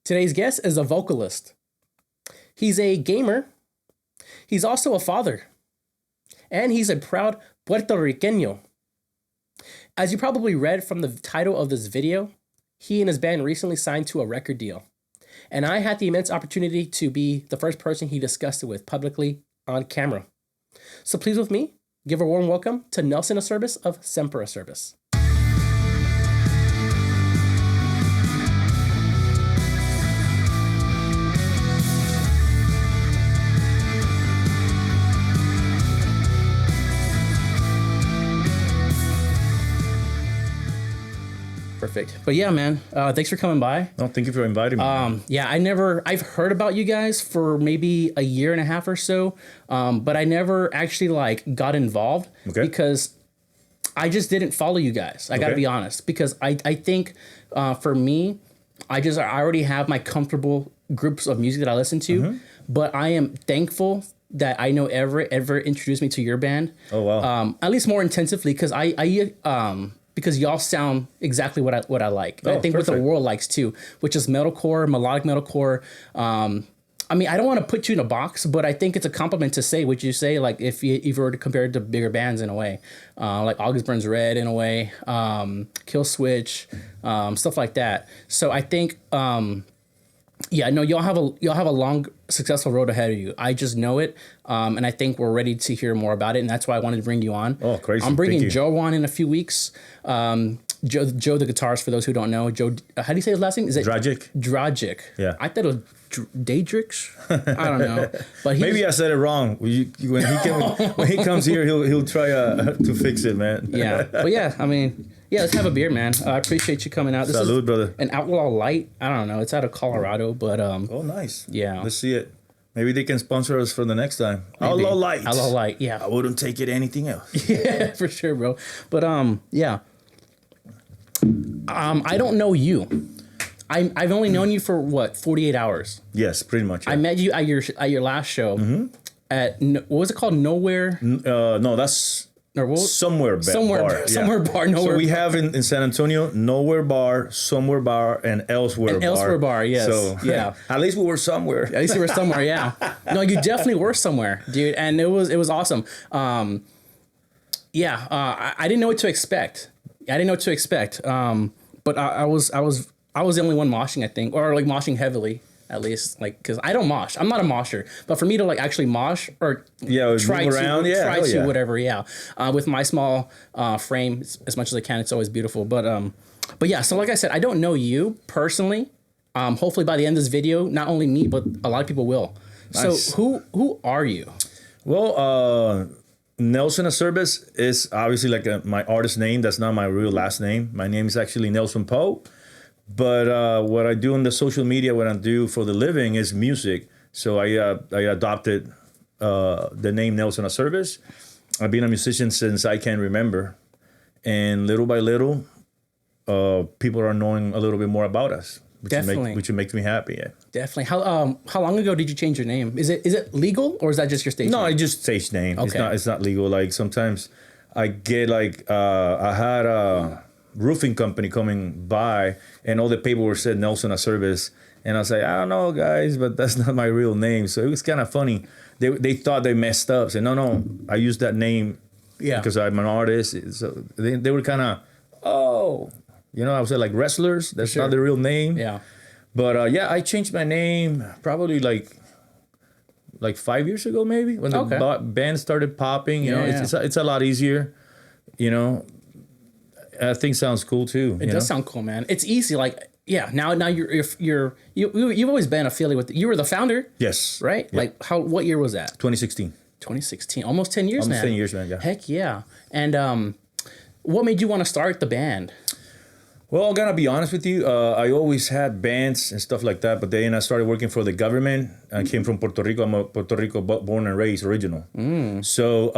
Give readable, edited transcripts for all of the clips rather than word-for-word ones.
Today's guest is a vocalist. He's a gamer. He's also a father. And he's a proud Puerto Riqueño. As you probably read from the title of this video, he and his band recently signed to a record deal. And I had the immense opportunity to be the first person he discussed it with publicly on camera. So please with me, give a warm welcome to Nelson ACERBUS of SEMPER ACERBUS. Perfect. But yeah, man, thanks for coming by. No, thank you for inviting me. Yeah, I've heard about you guys for maybe a year and a half or so, but I never actually got involved because I just didn't follow you guys. I gotta be honest, because I think for me, I already have my comfortable groups of music that I listen to, but I am thankful that I know ever introduced me to your band. Oh wow! At least more intensively, because because y'all sound exactly what I like. I think what the world likes too, which is metalcore, melodic metalcore. I mean, I don't want to put you in a box, but I think it's a compliment to say what you say. Like if you were to compare it to bigger bands in a way, like August Burns Red in a way, Kill Switch, stuff like that. So I think, yeah, no, y'all have a long, successful road ahead of you. I just know it, and I think we're ready to hear more about it, and that's why I wanted to bring you on. Oh, crazy! I'm bringing Joe on in a few weeks. Joe the guitarist, for those who don't know. Joe, how do you say his last name? Is it Dragic? Dragic. Yeah. I thought it was Daedrix. I don't know, but maybe I said it wrong. When he comes here, he'll try to fix it, man. Yeah, but yeah, I mean. Yeah, let's have a beer, man. I appreciate you coming out. This Salud, is brother. An Outlaw Light. I don't know. It's out of Colorado, but oh, nice. Yeah. Let's see it. Maybe they can sponsor us for the next time. Maybe. Outlaw Light. Outlaw Light. Yeah. I wouldn't take it anything else. Yeah, for sure, bro. But yeah. I don't know you. I've only known you for what, 48 hours. Yes, pretty much. Yeah. I met you at your last show at what was it called? Nowhere. No, that's. Somewhere bar. Nowhere. So we have in San Antonio, Nowhere Bar, Somewhere Bar, and Elsewhere Bar. Elsewhere Bar, yes. So yeah. At least we were somewhere. At least we were somewhere, yeah. No, you definitely were somewhere, dude, and it was awesome. Yeah, I didn't know what to expect. But I was the only one moshing, I think, or moshing heavily. At least, because I don't mosh. I'm not a mosher. But for me to actually mosh or try to whatever, with my small frame, as much as I can, it's always beautiful. But yeah, so like I said, I don't know you personally. Hopefully by the end of this video, not only me, but a lot of people will. Nice. So who are you? Well, Nelson ACERBUS is obviously my artist name. That's not my real last name. My name is actually Nelson Poe. But what I do on the social media, what I do for the living is music. So I adopted the name Nelson ACERBUS. I've been a musician since I can remember. And little by little, people are knowing a little bit more about us. Which makes me happy. Yeah. Definitely. How long ago did you change your name? Is it legal or is that just your stage name? No, it's just stage name. Okay. It's not legal. Sometimes I get I had a roofing company coming by and all the paperwork said Nelson ACERBUS, and I was like, I don't know, guys, but that's not my real name. So it was kind of funny. They thought they messed up. Said no, I used that name because I'm an artist. So they were kind of I was like wrestlers. That's not the real name. Yeah. But I changed my name probably like 5 years ago, maybe when the band started popping. It's a lot easier. I think sounds cool too. It does sound cool, man. It's easy. Now you've always been affiliated with. You were the founder. Yes. Right. Yep. What year was that? 2016. 2016. Almost 10 years, man. Almost 10 years, man. Yeah. Heck yeah. And what made you want to start the band? Well, I'm gonna be honest with you. I always had bands and stuff like that, but then I started working for the government. I came from Puerto Rico. I'm a Puerto Rico born and raised, original. So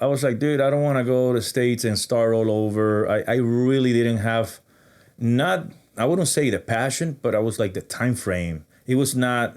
I was like, dude, I don't want to go to the States and start all over. I really didn't have, I wouldn't say the passion, but I was like the time frame. It was not.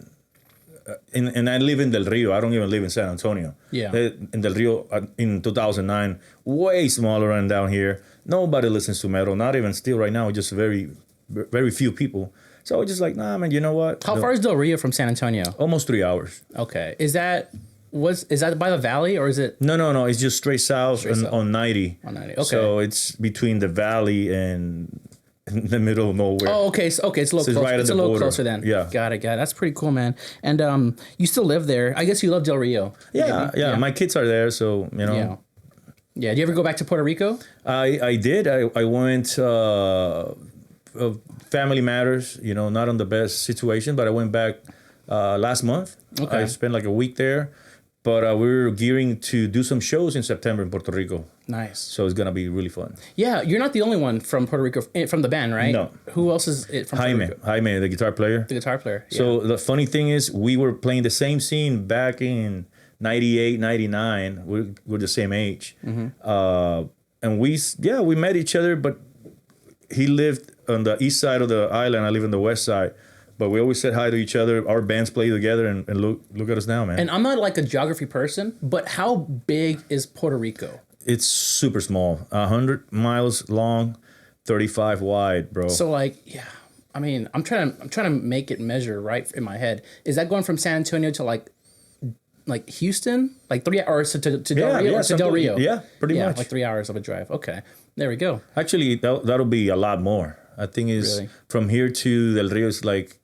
And I live in Del Rio. I don't even live in San Antonio. Yeah. In Del Rio in 2009, way smaller than down here. Nobody listens to metal. Not even still right now. Just very, very few people. So I was just like, nah, man, you know what? How far is Del Rio from San Antonio? Almost 3 hours. Okay. Is that by the valley or is it? No. It's just straight south, on 90. On 90. Okay. So it's between the valley and in the middle of nowhere. Oh, okay. So, it's a little closer. Right it's a little closer then. Yeah. Got it. That's pretty cool, man. And you still live there. I guess you love Del Rio. Yeah. My kids are there, so, you know. Yeah. Yeah. Do you ever go back to Puerto Rico? I did. I went, family matters, you know, not on the best situation, but I went back last month. Okay. I spent like a week there. But we're gearing to do some shows in September in Puerto Rico. Nice. So it's going to be really fun. Yeah, you're not the only one from Puerto Rico, from the band, right? No. Who else is it from Puerto Rico? Jaime, the guitar player. The guitar player, yeah. So the funny thing is, we were playing the same scene back in 98, 99. We're the same age. Mm-hmm. And we met each other, but he lived on the east side of the island. I live on the west side. But we always said hi to each other. Our bands play together, and look at us now, man. And I'm not like a geography person, but how big is Puerto Rico? It's super small. 100 miles long, 35 wide, bro. So like, yeah. I mean, I'm trying to make it measure right in my head. Is that going from San Antonio to like Houston? Like 3 hours to Del Rio? Or to Del Rio? Yeah, pretty much. Like 3 hours of a drive. Okay. There we go. Actually, that'll be a lot more. I think it's Really? From here to Del Rio is like,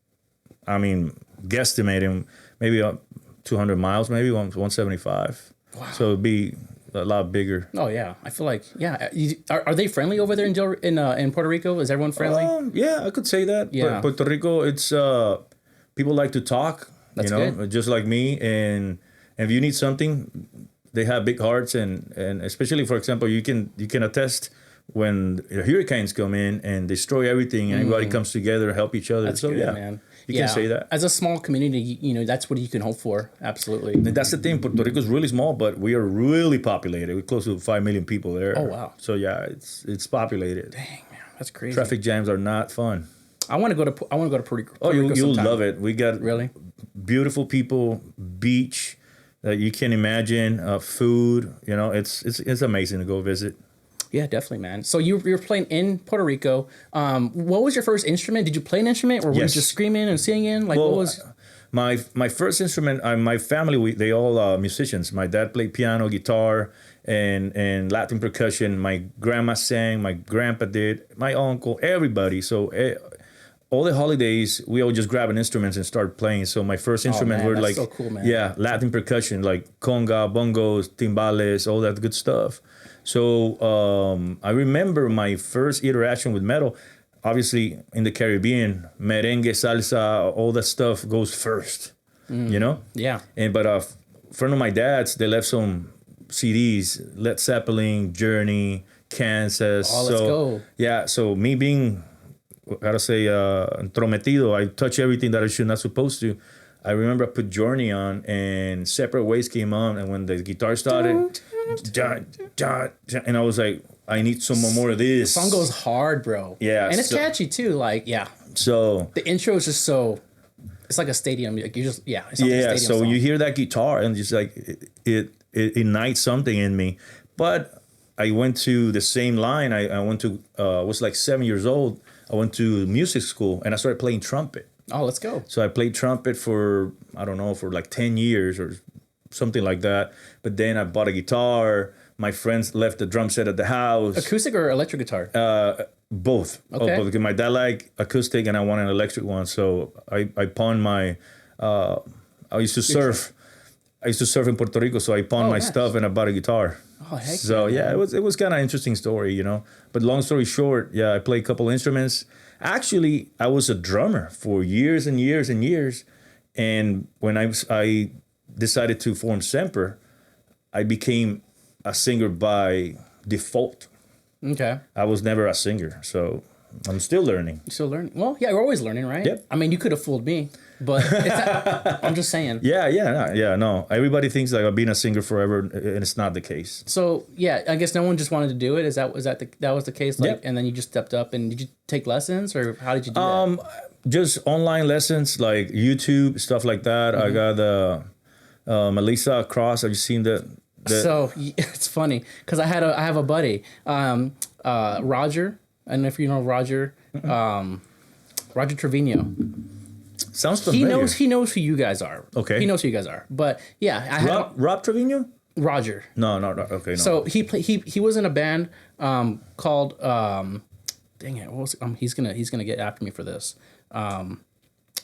I mean, guesstimating maybe 200 miles, maybe 175. Wow. So it'd be a lot bigger. Oh yeah, I feel like Are they friendly over there in Puerto Rico? Is everyone friendly? Yeah, I could say that. Yeah. But Puerto Rico, it's people like to talk. That's good. Just like me. And if you need something, they have big hearts, and especially, for example, you can attest when hurricanes come in and destroy everything, and everybody comes together, help each other. That's so good, yeah, man. you can say that. As a small community, that's what you can hope for. Absolutely. And that's the thing. Puerto Rico is really small, but we are really populated. We're close to 5 million people there. Oh wow. So yeah, it's populated. Dang man, that's crazy. Traffic jams are not fun. I want to go to Puerto Rico. Oh, you'll sometime. love it. We got really beautiful people, beach that you can imagine, food. It's amazing to go visit. Yeah, definitely, man. So you're playing in Puerto Rico. What was your first instrument? Did you play an instrument, or were you just screaming and singing? Like, what was my first instrument? My family, they all musicians. My dad played piano, guitar, and Latin percussion. My grandma sang. My grandpa did. My uncle, everybody. So all the holidays, we all just grab an instrument and start playing. So my first instruments were like, so cool, man. Yeah, Latin percussion, like conga, bongos, timbales, all that good stuff. So I remember my first interaction with metal. Obviously, in the Caribbean, merengue, salsa, all that stuff goes first. Yeah. But a friend of my dad's, they left some CDs, Led Zeppelin, Journey, Kansas. Oh, let's go. Yeah, so me being, entrometido, I touch everything that I should not supposed to. I remember I put Journey on, and Separate Ways came on, and when the guitar started, and I was like, I need some more of this. The song goes hard, bro. Yeah. And it's catchy too. Like, yeah. So the intro is just so, it's like a stadium. Like it's like a stadium so song. you hear that guitar and just like it ignites something in me. But I went to the same line. I went to was like 7 years old. I went to music school and I started playing trumpet. Oh, let's go. So I played trumpet for like 10 years or something like that. But then I bought a guitar. My friends left the drum set at the house. Acoustic or electric guitar? Both. Okay. Both. Because my dad liked acoustic and I wanted an electric one. So I pawned my, I used to surf. I used to surf in Puerto Rico. So I pawned my stuff and I bought a guitar. Oh, heck so yeah, it was kind of interesting story, But long story short, yeah, I played a couple instruments. Actually, I was a drummer for years and years and years. And when I decided to form Semper, I became a singer by default. Okay. I was never a singer, so I'm still learning. You're still learning? Well, yeah, you're always learning, right? Yep. I mean, you could have fooled me, but I'm just saying. No. Everybody thinks like I've been a singer forever, and it's not the case. So yeah, I guess no one just wanted to do it. That was the case? Like, Yep. And then you just stepped up, and did you take lessons, or how did you do that? Just online lessons like YouTube, stuff like that. I got the Melissa Cross. Have you seen the? So it's funny because I have a buddy, Roger. I don't know if you know Roger. Roger Roger Trevino. Sounds familiar. He knows who you guys are. Okay. He knows who you guys are. But yeah, I had Rob Trevino? Roger. No. Okay, no. So he was in a band called dang it, what was he's gonna get after me for this.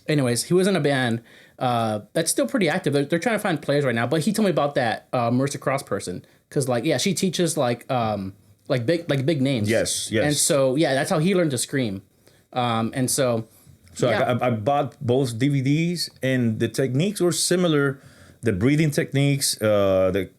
Anyways, he was in a band that's still pretty active. They're trying to find players right now. But he told me about that Marissa Cross person because she teaches like big names. Yes. And so that's how he learned to scream. And so. So I bought both DVDs, and the techniques were similar. The breathing techniques, the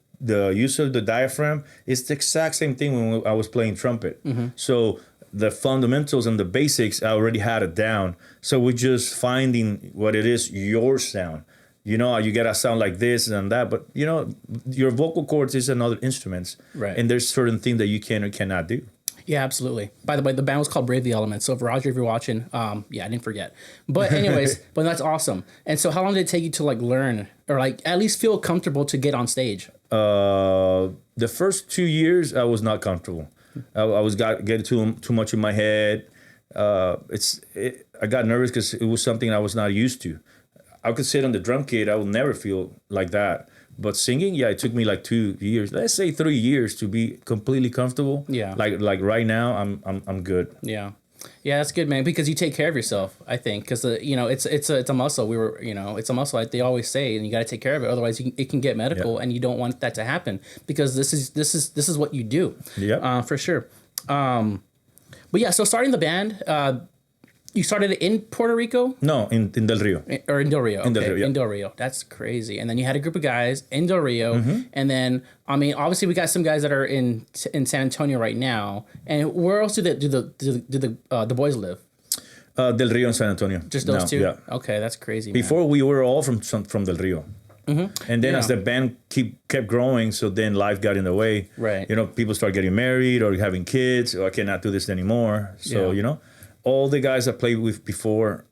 use of the diaphragm, it's the exact same thing when I was playing trumpet. Mm-hmm. So the fundamentals and the basics, I already had it down. So we're just finding what it is, your sound. You gotta sound like this and that, but your vocal cords is another instruments, right? And there's certain things that you can or cannot do. Yeah, absolutely. By the way, the band was called Brave the Elements. So if Roger, if you're watching, I didn't forget. But anyways, but that's awesome. And so how long did it take you to learn or at least feel comfortable to get on stage? The first 2 years, I was not comfortable. I was getting too much in my head. I got nervous because it was something I was not used to. I could sit on the drum kit. I would never feel like that. But singing, it took me 2 years. Let's say 3 years to be completely comfortable. Yeah. Like right now, I'm good. Yeah. Yeah, that's good, man. Because you take care of yourself, I think. Because it's a muscle. It's a muscle, like they always say, and you got to take care of it. Otherwise, it can get medical, and you don't want that to happen because this is what you do. Yeah. For sure. But yeah, so starting the band. You started it in Puerto Rico? No, in Del Rio. Or in Del Rio. Okay. In Del Rio, In Del Rio. That's crazy. And then you had a group of guys in Del Rio. Mm-hmm. And then, obviously we got some guys that are in San Antonio right now. And where else do the boys live? Del Rio and San Antonio. Just those two? Yeah. Okay, that's crazy, Before we were all from Del Rio. Mm-hmm. And then as the band kept growing, so then life got in the way. Right. People start getting married or having kids. I cannot do this anymore. So, all the guys I played with before,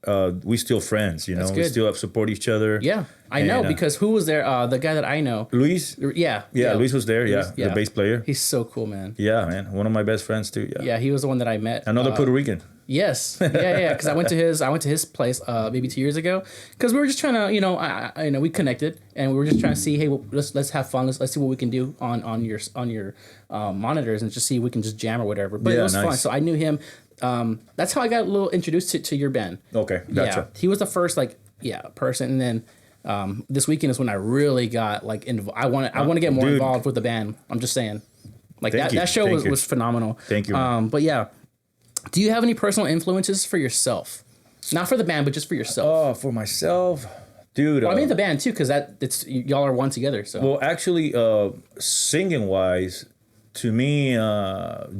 we still friends, We still support each other. Yeah, I know, because who was there? The guy that I know. Luis? Yeah, Luis was there, the bass player. He's so cool, man. Yeah, man. One of my best friends, too, Yeah, he was the one that I met. Another Puerto Rican. Yes. Yeah, because I went to his place maybe 2 years ago because we were just trying to, we connected and we were just trying to see, hey, let's have fun. Let's see what we can do on your monitors and just see if we can just jam or whatever. But it was fun. So I knew him. That's how I got a little introduced to your band. Okay, gotcha. Yeah, he was the first person, and then this weekend is when I really got I want to get more involved with the band. I'm just saying, that show was phenomenal. Thank you. But yeah, do you have any personal influences for yourself? Not for the band, but just for yourself. Oh, for myself, dude. Well, I mean the band too, because y'all are one together. So well, actually, singing wise, to me,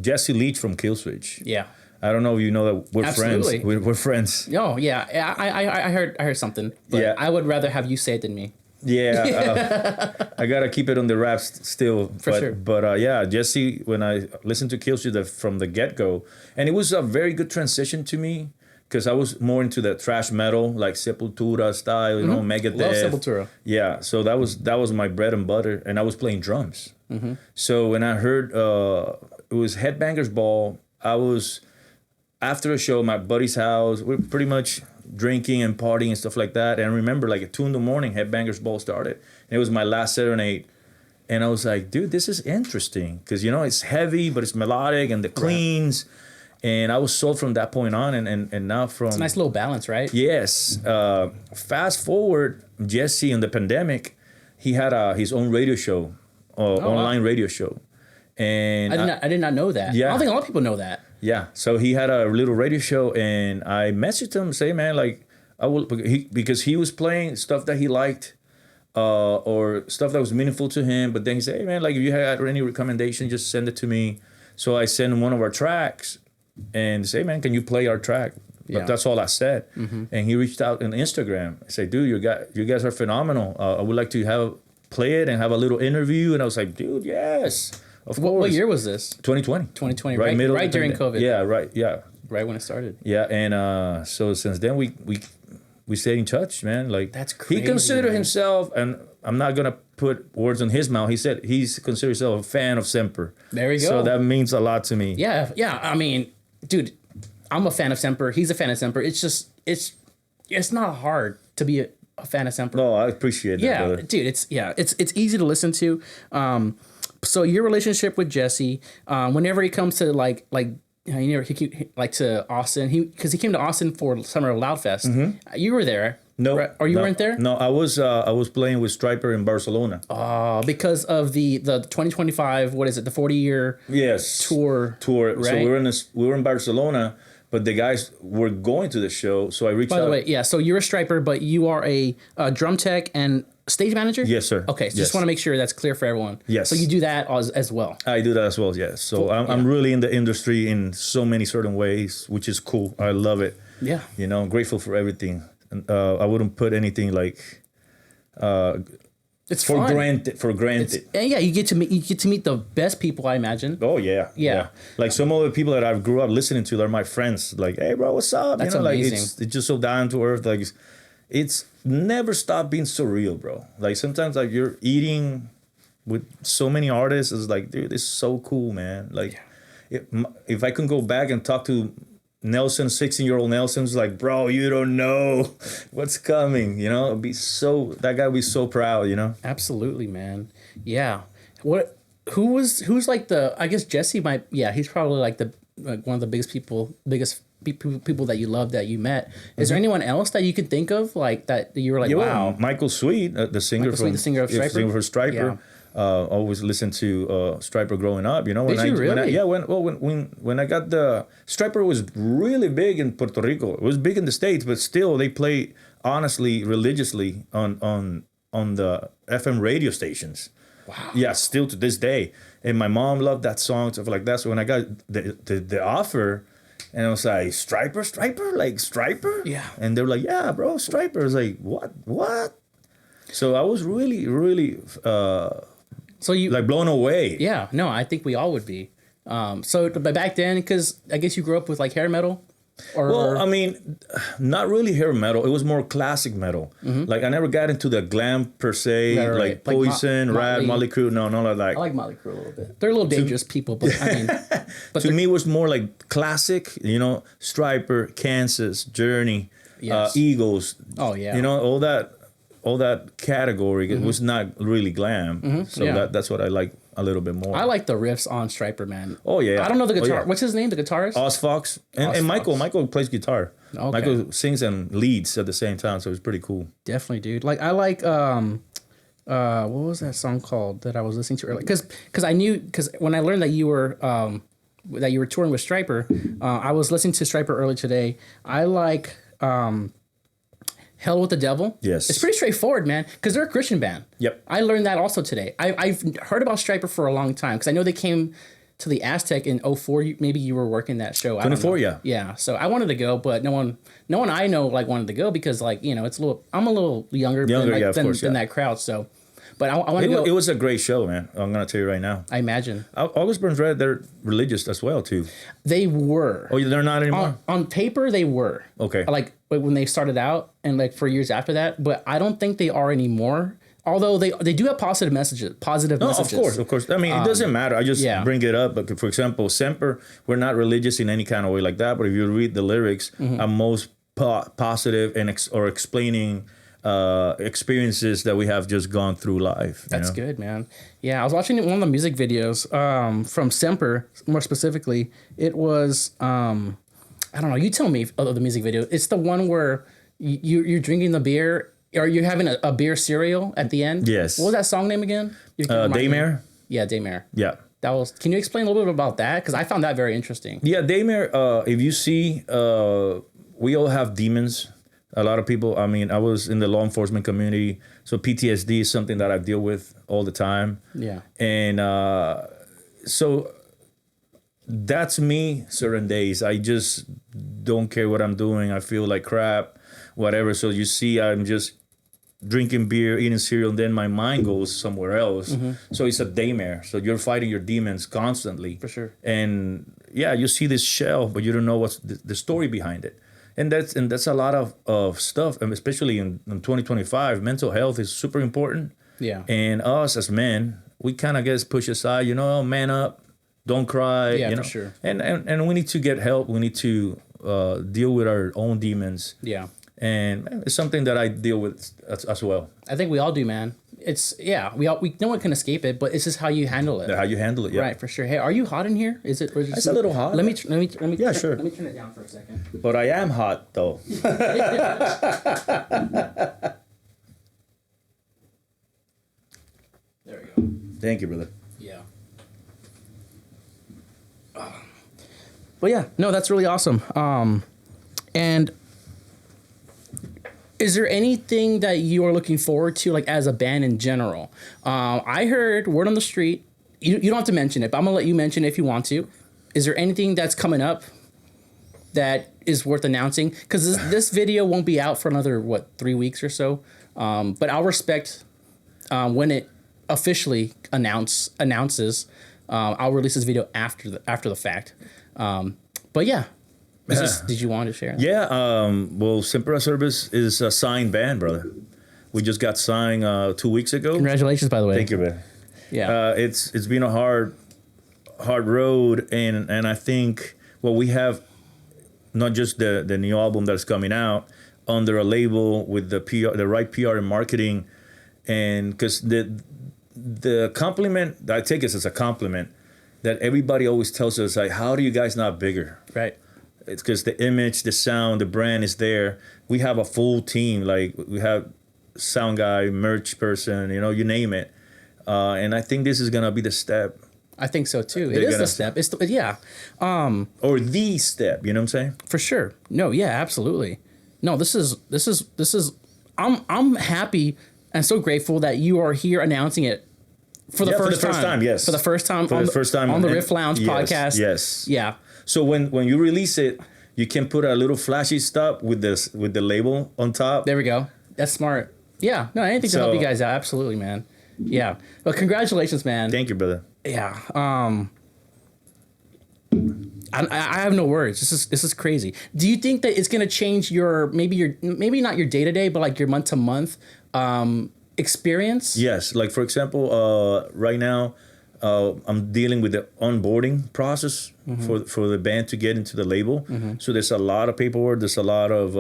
Jesse Leach from Killswitch. Yeah. I don't know if you know that we're Absolutely. friends. We're friends. Oh yeah, I heard something. But I would rather have you say it than me. Yeah, I gotta keep it on the wraps still. For sure. But Jesse, when I listened to Killswitch from the get go, and it was a very good transition to me because I was more into the thrash metal, like Sepultura style, Megadeth. Love Sepultura. Yeah, so that was my bread and butter, and I was playing drums. Mm-hmm. So when I heard it was Headbangers Ball, I was. After a show, my buddy's house, we're pretty much drinking and partying and stuff like that. And I remember at 2 a.m, Headbangers Ball started. And it was my last serenade. And I was like, dude, this is interesting. Because, it's heavy, but it's melodic and the cleans. Right. And I was sold from that point on. And now from... It's a nice little balance, right? Yes. Fast forward, Jesse in the pandemic, he had his own radio show, online radio show. And I did not know that. Yeah. I don't think a lot of people know that. Yeah, so he had a little radio show, and I messaged him, say, man, I will, because he was playing stuff that he liked, or stuff that was meaningful to him. But then he said, hey, man, if you had any recommendation, just send it to me. So I sent him one of our tracks, and say, man, can you play our track? Yeah. But that's all I said. Mm-hmm. And he reached out on Instagram. I said, dude, you guys are phenomenal. I would like to play it and have a little interview. And I was like, dude, yes. Of course. What year was this? 2020. 2020, right during COVID. Yeah, right, yeah. Right when it started. Yeah, and so since then we stayed in touch, man. That's crazy. He considered himself, and I'm not gonna put words on his mouth. He said he's considered himself a fan of Semper. There we go. So that means a lot to me. Yeah. I mean, dude, I'm a fan of Semper. He's a fan of Semper. It's just it's not hard to be a fan of Semper. No, I appreciate that, Yeah, brother. dude, it's easy to listen to. So your relationship with Jesse, whenever he comes to to Austin, because he came to Austin for Summer of Loudfest. You were there. No, right? Or you weren't there? No, I was playing with Striper in Barcelona. Because of the 2025, what is it, the 40-year tour. Right? So we were in Barcelona, but the guys were going to the show, so I reached out. By the way, yeah, so you're a Striper, but you are a drum tech and stage manager? Yes, sir. Okay, so just want to make sure that's clear for everyone. Yes. So you do that as well. I do that as well, yes. So I'm really in the industry in so many certain ways, which is cool. I love it. Yeah. You know, I'm grateful for everything. I wouldn't put anything like it's for fun. granted. And yeah, you get to meet the best people, I imagine. Oh yeah. Like some of the people that I grew up listening to are my friends. Like, hey bro, what's up? That's amazing. Like it's just so down to earth. Like it's never stopped being surreal, bro. Like sometimes like you're eating with so many artists, it's like, dude, it's so cool, man. Like if I can go back and talk to Nelson, 16-year-old Nelson's like, bro, you don't know what's coming, you know? That guy would be so proud, you know? Absolutely, man. Yeah. Who's like I guess Jesse he's probably like one of the biggest people that you love that you met. Is there anyone else that you could think of like that you were like, wow? Well, Michael Sweet, the singer of Striper. Singer for Striper. Yeah. Always listened to Striper growing up, you know. Did you really? When I got the Striper was really big in Puerto Rico. It was big in the States, but still they play honestly religiously on the FM radio stations. Wow. Yeah, still to this day. And my mom loved that song, stuff like that. So when I got the offer, and I was like, Striper, like Striper? Yeah. And they were like, yeah, bro, Striper. I was like, what? So I was really, really so you like blown away. Yeah, no, I think we all would be. But back then, because I guess you grew up with like hair metal. Well, I mean, not really hair metal. It was more classic metal. Mm-hmm. Like I never got into the glam per se, right. like Poison, Rad, Motley Crue. No, none of that. I like Motley Crue a little bit. They're a little dangerous people, but I mean, to me, it was more like classic. You know, Striper, Kansas, Journey, Eagles. Oh yeah, you know all that category. It was not really glam. Mm-hmm. So that's what I like a little bit more. I like the riffs on Striper, man. Oh yeah. I don't know the guitar. What's his name? The guitarist? Oz Fox. And Michael plays guitar. Okay. Michael sings and leads at the same time, so it's pretty cool. Definitely, dude. Like I like what was that song called that I was listening to earlier? Because when I learned that you were touring with Striper, I was listening to Striper earlier today. I like Hell with the Devil. Yes. It's pretty straightforward, man, because they're a Christian band. Yep. I learned that also today. I've heard about Striper for a long time because I know they came to the Aztec in 2004. Maybe you were working that show. 24, yeah. Yeah. So I wanted to go, but no one I know like wanted to go because like, you know, I'm a little younger than that crowd. So, but I want to go. It was a great show, man. I'm going to tell you right now. I imagine. August Burns Red, they're religious as well, too. They were. Oh, they're not anymore? On paper, they were. Okay. Like when they started out and like for years after that, but I don't think they are anymore. Although they do have positive messages. Of course. I mean, it doesn't matter. I just bring it up. But for example, Semper, we're not religious in any kind of way like that. But if you read the lyrics, I'm most positive and or explaining experiences that we have just gone through life. That's good, man. Yeah, I was watching one of the music videos from Semper, more specifically. It was, I don't know, you tell me of the music video. It's the one where you're drinking the beer, or you're having a beer cereal at the end. Yes. What was that song name again? Daymare? Yeah, Daymare. Yeah. Can you explain a little bit about that? Because I found that very interesting. Yeah, Daymare, if you see, we all have demons. A lot of people, I mean, I was in the law enforcement community, so PTSD is something that I deal with all the time. Yeah. And so that's me certain days. I just don't care what I'm doing. I feel like crap, whatever. So you see, I'm just drinking beer, eating cereal, and then my mind goes somewhere else. Mm-hmm. So it's a daymare. So you're fighting your demons constantly. For sure. And yeah, you see this shell, but you don't know what's the story behind it. And that's a lot of stuff, and especially in 2025, mental health is super important. Yeah. And us as men, we kind of get pushed aside, man up, don't cry. Yeah, for sure. And we need to get help. We need to deal with our own demons. Yeah. And it's something that I deal with as well. I think we all do, man. It's no one can escape it, but it's just how you handle it. How you handle it, yeah. Right, for sure. Hey, are you hot in here? Is it? Or is it It's a little hot. Let me. Yeah, sure. Let me turn it down for a second. But I am hot though. There we go. Thank you, brother. Yeah. But yeah, no, that's really awesome. And is there anything that you are looking forward to, like as a band in general? I heard word on the street. You don't have to mention it, but I'm gonna let you mention it if you want to. Is there anything that's coming up that is worth announcing? Because this video won't be out for another 3 weeks or so. But I'll respect when it officially announces. I'll release this video after the fact. But yeah. Did you want to share? Yeah, well, SEMPER ACERBUS is a signed band, brother. We just got signed 2 weeks ago. Congratulations, by the way. Thank you, man. Yeah, it's been a hard road, and I think we have not just the new album that's coming out under a label with the right PR and marketing, and because the compliment I take it as a compliment that everybody always tells us, like, how do you guys not bigger? right. It's because the image, the sound, the brand is there. We have a full team. Like, we have sound guy, merch person, you name it. And I think this is gonna be the step. I think so too. It is the step. It's yeah. Or the step. You know what I'm saying? For sure. No. Yeah. Absolutely. No. This is. I'm happy and so grateful that you are here announcing it for the first time. Yes. For the first time. For the first time on the Riff Lounge podcast. Yes. Yeah. So when you release it, you can put a little flashy stuff with the label on top. There we go. That's smart. Yeah. No, anything to help you guys out. Absolutely, man. Yeah. Well, congratulations, man. Thank you, brother. Yeah. I have no words. This is crazy. Do you think that it's gonna change maybe not your day to day, but like your month to month experience? Yes. Like, for example, right now, I'm dealing with the onboarding process for the band to get into the label. So there's a lot of paperwork. There's a lot of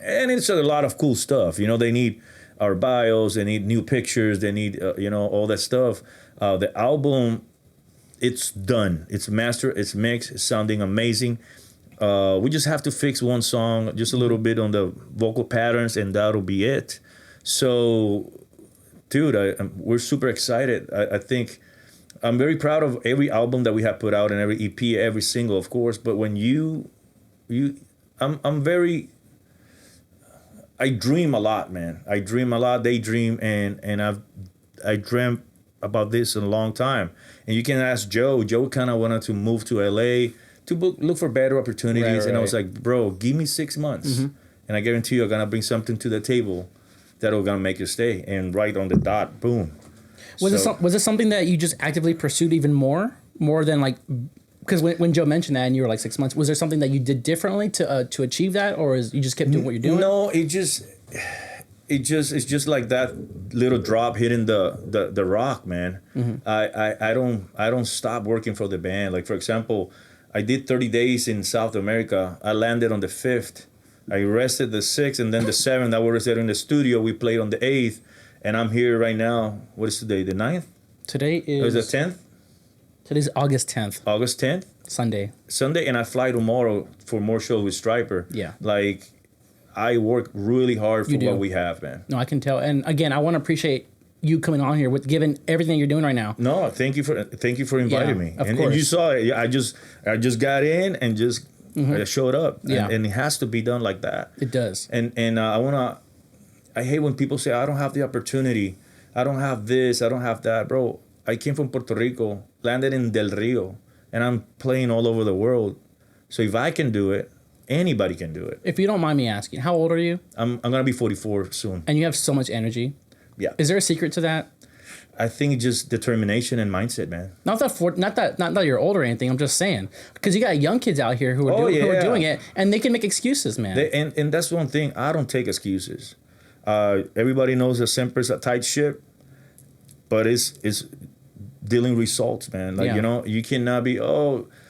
and it's a lot of cool stuff. They need our bios. They need new pictures. They need all that stuff. The album, it's done. It's mastered. It's mixed. It's sounding amazing. We just have to fix one song, just a little bit on the vocal patterns, and that'll be it. So, dude, we're super excited. I think I'm very proud of every album that we have put out and every EP, every single, of course. But when I dream a lot, man. I dream a lot, daydream, and I dreamt about this in a long time. And you can ask Joe. Joe kind of wanted to move to LA to look for better opportunities. Right. And I was like, bro, give me 6 months. And I guarantee you I'm going to bring something to the table that'll going to make you stay. And right on the dot, boom. Was it something that you just actively pursued even more than like, because when Joe mentioned that and you were like 6 months, was there something that you did differently to achieve that, or you just kept doing what you're doing? No, it's just like that little drop hitting the rock, man. I don't stop working for the band. Like, for example, I did 30 days in South America. I landed on the 5th. I rested the 6th, and then the 7th I was there in the studio. We played on the 8th, and I'm here right now. What is today? The 9th? Today is the 10th. Today's August 10th. August 10th. Sunday, and I fly tomorrow for more shows with Striper. Yeah. Like, I work really hard for what we have, man. No, I can tell. And again, I want to appreciate you coming on here with given everything you're doing right now. No, thank you for inviting me. Of course. And you saw it. I just got in and just I showed up. Yeah. And it has to be done like that. It does. And I hate when people say, I don't have the opportunity. I don't have this. I don't have that. Bro, I came from Puerto Rico, landed in Del Rio, and I'm playing all over the world. So if I can do it, anybody can do it. If you don't mind me asking, how old are you? I'm gonna be 44 soon. And you have so much energy. Yeah. Is there a secret to that? I think it's just determination and mindset, man. Not that you're old or anything. I'm just saying, because you got young kids out here who are doing it, and they can make excuses, man. And that's one thing. I don't take excuses. Everybody knows that Semper's a tight ship, but it's dealing results, man. Like, you cannot be,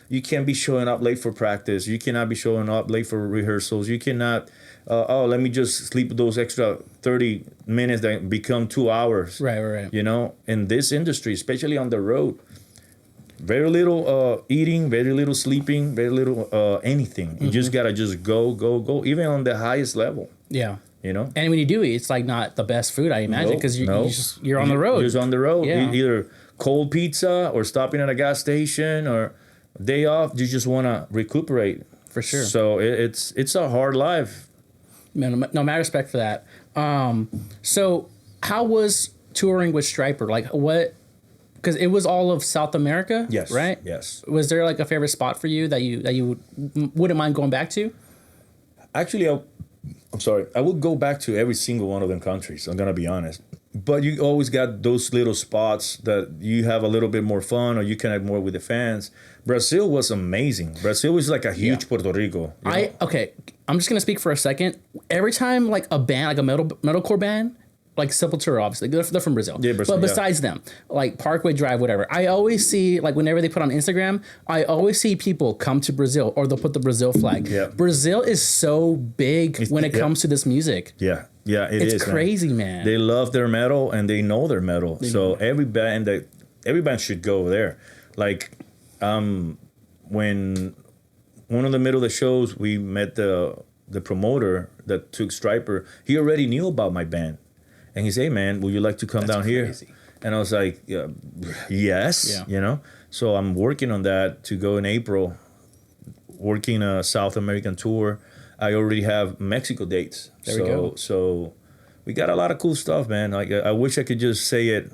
You can't be showing up late for practice. You cannot be showing up late for rehearsals. You cannot, let me just sleep those extra 30 minutes that become 2 hours. Right. You know, in this industry, especially on the road, very little eating, very little sleeping, very little anything. You just gotta just go, even on the highest level. Yeah. You know? And when you do eat, it's like not the best food, I imagine, because you're on the road. You're just on the road. Yeah. Either cold pizza or stopping at a gas station or day off. You just want to recuperate. For sure. So it's a hard life. Man, no, my respect for that. So how was touring with Stryper? Like what? Because it was all of South America. Yes. Right. Yes. Was there like a favorite spot for you that you wouldn't mind going back to? Actually, I'm sorry. I would go back to every single one of them countries. I'm gonna be honest. But you always got those little spots that you have a little bit more fun or you connect more with the fans. Brazil was amazing. Brazil was like a huge Puerto Rico. Okay. I'm just gonna speak for a second. Every time like a band, like a metalcore band, like Sepultura, obviously they're from Brazil. Yeah, Brazil, but besides them, like Parkway Drive, whatever, I always see like whenever they put on Instagram, I always see people come to Brazil or they'll put the Brazil flag. Yeah. Brazil is so big when it comes to this music. Yeah, It's crazy, man. They love their metal and they know their metal. So every band should go there. Like, when one of the middle of the shows, we met the promoter that took Stryper. He already knew about my band, and he said, "Hey, man, would you like to come down crazy. here?" And I was like, "Yes." Yeah. You know. So I'm working on that to go in April, working a South American tour. I already have Mexico dates. There we go. So we got a lot of cool stuff, man. Like I wish I could just say it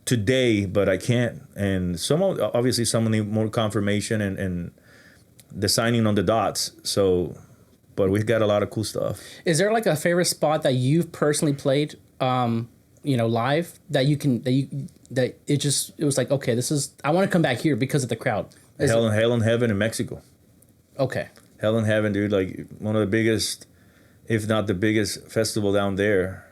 today, but I can't. And obviously some need more confirmation and the signing on the dots. So, but we've got a lot of cool stuff. Is there like a favorite spot that you've personally played, live that it was like, okay, I want to come back here because of the crowd? Hell in Heaven in Mexico. Okay. Hell in Heaven, dude, like one of the biggest, if not the biggest festival down there.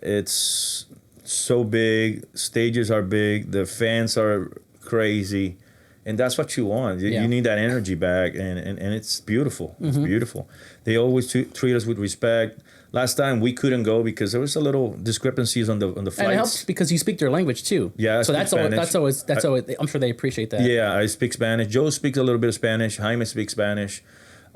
It's so big, stages are big, the fans are crazy, and that's what you want. You need that energy back, and it's beautiful. It's beautiful. They always treat us with respect. Last time we couldn't go because there was a little discrepancies on the flights. And it helps because you speak their language too. Yeah, so that's always I'm sure they appreciate that. Yeah, I speak Spanish. Joe speaks a little bit of Spanish. Jaime speaks Spanish.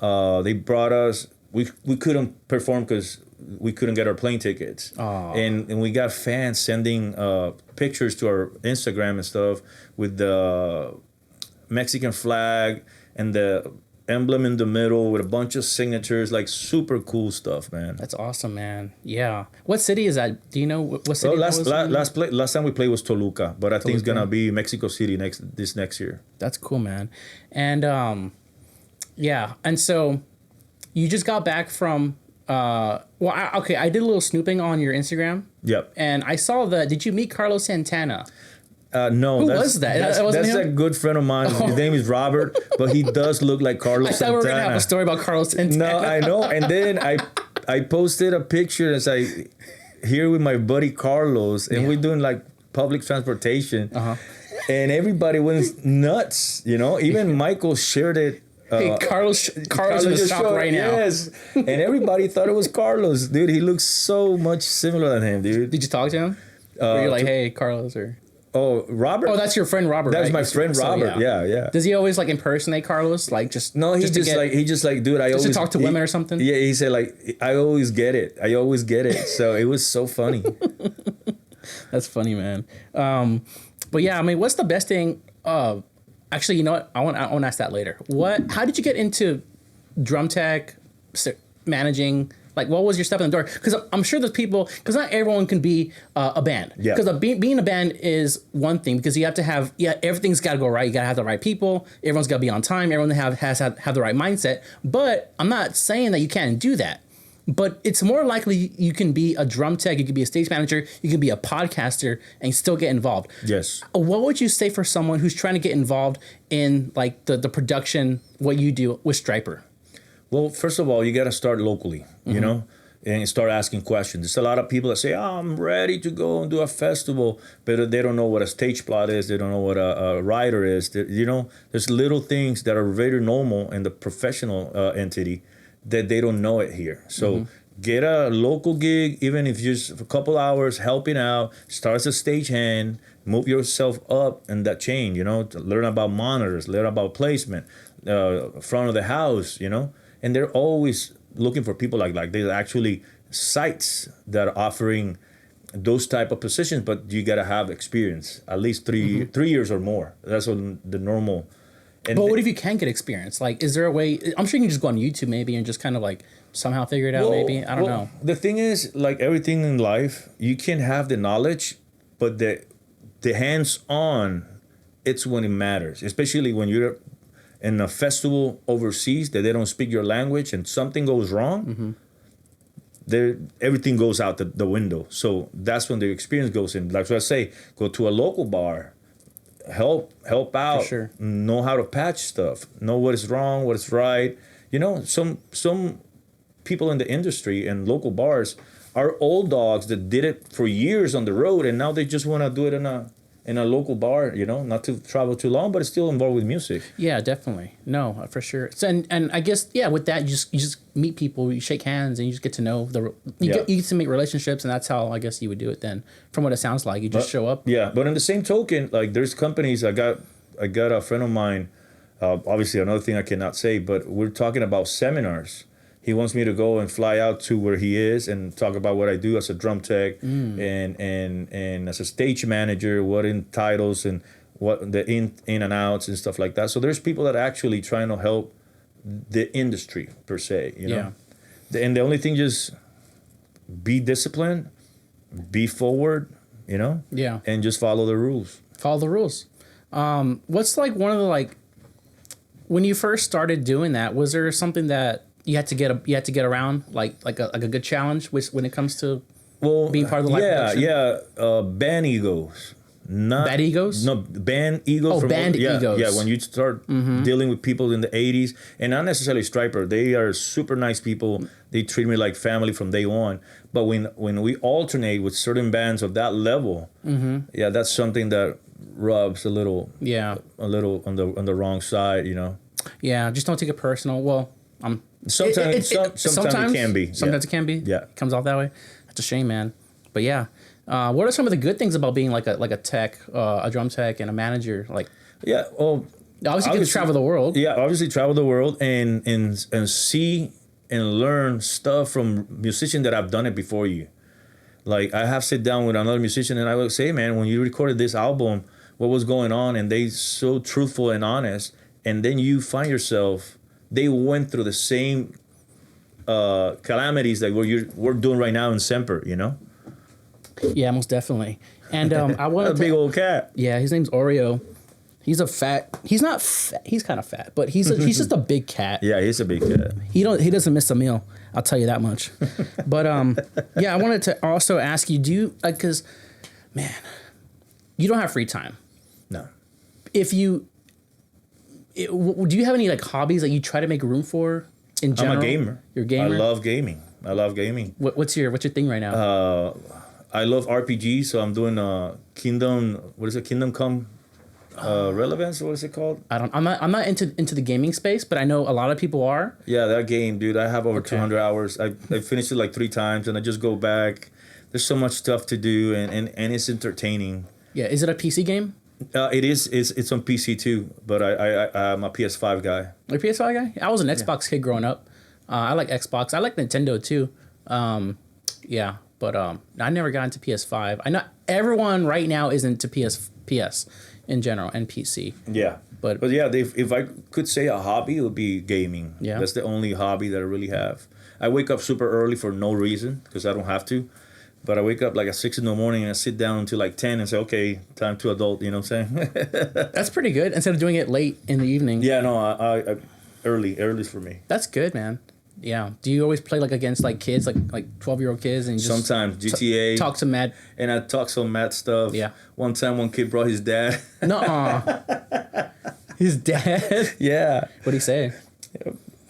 They brought us. We couldn't perform because we couldn't get our plane tickets. And we got fans sending pictures to our Instagram and stuff with the Mexican flag and the emblem in the middle with a bunch of signatures, like super cool stuff, man. That's awesome, man. Yeah. What city is that? Do you know what city? Well, last time we played was Toluca, but I think it's gonna be Mexico City this next year. That's cool, man. And and so you just got back from I did a little snooping on your Instagram. Yep. And I saw did you meet Carlos Santana? No. Who was that? That's a good friend of mine. His name is Robert, but he does look like Carlos Santana. I thought we were going to have a story about Carlos Santana. No, I know. And then I posted a picture as here with my buddy Carlos, and we're doing like public transportation. And everybody went nuts, Even Michael shared it. Hey, Carlos in the shop right now. Yes. And everybody thought it was Carlos. Dude, he looks so much similar than him, dude. Did you talk to him? Or you're like, hey, Carlos, or... Oh, Robert? Oh, that's your friend Robert, That's right? my friend Robert. So, yeah. Does he always like impersonate Carlos? Like just No, he just like, dude, I always to talk to women or something? Yeah, he said like, I always get it. So it was so funny. That's funny, man. But yeah, I mean, what's the best thing? Actually, you know what? I want to ask that later. How did you get into drum tech, managing? Like, what was your step in the door? Because I'm sure there's people, because not everyone can be a band. Yeah. Because being a band is one thing, because you have to have, everything's got to go right. You got to have the right people. Everyone's got to be on time. Everyone has to have the right mindset. But I'm not saying that you can't do that. But it's more likely you can be a drum tech, you can be a stage manager, you can be a podcaster, and still get involved. Yes. What would you say for someone who's trying to get involved in like the production, what you do with Stryper? Well, first of all, you got to start locally. and start asking questions. There's a lot of people that say, "Oh, I'm ready to go and do a festival," but they don't know what a stage plot is. They don't know what a writer is. There's little things that are very normal in the professional entity that they don't know it here. So get a local gig, even if just for a couple hours, helping out, start as a stagehand, move yourself up in that chain, to learn about monitors, learn about placement, front of the house, and they're always looking for people like there's actually sites that are offering those type of positions, but you got to have experience, at least 3 years or more. That's what the normal. But what if you can't get experience? Like, is there a way? I'm sure you can just go on YouTube maybe and just kind of like somehow figure it out. Maybe I don't know. The thing is, like everything in life, you can have the knowledge, but the hands-on, it's when it matters. Especially when you're in a festival overseas that they don't speak your language and something goes wrong. Everything goes out the window. So that's when the experience goes in. Like what I say, go to a local bar. Help out. For sure. Know how to patch stuff. Know what is wrong, what is right. Some people in the industry and local bars are old dogs that did it for years on the road, and now they just want to do it in a local bar. Not to travel too long, but it's still involved with music. Yeah, definitely. No, for sure. So, and I guess with that you just meet people, you shake hands, and you just get to know you get to make relationships, and that's how I guess you would do it then. From what it sounds like, you just show up. Yeah, but in the same token, like there's companies. I got a friend of mine. Obviously, another thing I cannot say, but we're talking about seminars. He wants me to go and fly out to where he is and talk about what I do as a drum tech and as a stage manager, what entitles and what the in and outs and stuff like that. So there's people that are actually trying to help the industry per se, Yeah. And the only thing, just be disciplined, be forward, Yeah. and just follow the rules. Follow the rules. What's like one of the when you first started doing that, was there something that you had to get around like a good challenge when it comes to being part of the live production? Band egos. Bad egos? No, band egos. Egos. Yeah, when you start dealing with people in the 80s, and not necessarily Striper, they are super nice people. They treat me like family from day one. But when we alternate with certain bands of that level, that's something that rubs a little on the wrong side, Yeah, just don't take it personal. Well, sometimes it can be. Sometimes it can be. Yeah. It comes off that way. That's a shame, man. But yeah. What are some of the good things about being like a tech, a drum tech and a manager? Obviously you get to travel the world. Yeah, obviously travel the world and see and learn stuff from musicians that have done it before you. Like I have sit down with another musician and I would say, man, when you recorded this album, what was going on? And they so truthful and honest. And then you find yourself, they went through the same calamities that we're doing right now in Semper, Yeah, most definitely. And I wanted a big old cat. Yeah, his name's Oreo. He's not fat. He's kind of fat, but he's just a big cat. Yeah, he's a big cat. He doesn't miss a meal. I'll tell you that much. But I wanted to also ask you, do you because man, you don't have free time. No. Do you have any hobbies that you try to make room for in general? I'm a gamer. You're a gamer? I love gaming. What's your thing right now? I love RPGs, so I'm doing Kingdom Come Relevance, what is it called? I'm not into the gaming space, but I know a lot of people are. Yeah, that game, dude. I have over 200 hours. I finished it 3 times, and I just go back. There's so much stuff to do, and it's entertaining. Yeah, is it a PC game? It is. It's on PC too, but I'm a PS5 guy. You're a PS5 guy? I was an Xbox kid growing up. I like Xbox. I like Nintendo too. But I never got into PS5. I know everyone right now is into PS in general and PC. Yeah. But yeah, if I could say a hobby, it would be gaming. Yeah. That's the only hobby that I really have. I wake up super early for no reason because I don't have to. But I wake up at 6 in the morning and I sit down until 10 and say, okay, time to adult, you know what I'm saying? That's pretty good. Instead of doing it late in the evening. Yeah, no, I early for me. That's good, man. Yeah. Do you always play against kids, like 12-year-old kids, and just sometimes GTA talk some mad? And I talk some mad stuff. Yeah. One time, one kid brought his dad. Nuh-uh. His dad? Yeah. What'd he say?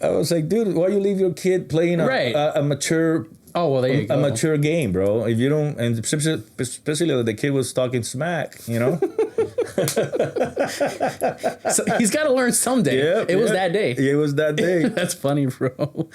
I was like, dude, why you leave your kid playing a mature Oh, well, there you go. A mature game, bro. If you don't, and especially the kid was talking smack, you know. So he's got to learn someday. It was that day. It was that day. That's funny, bro.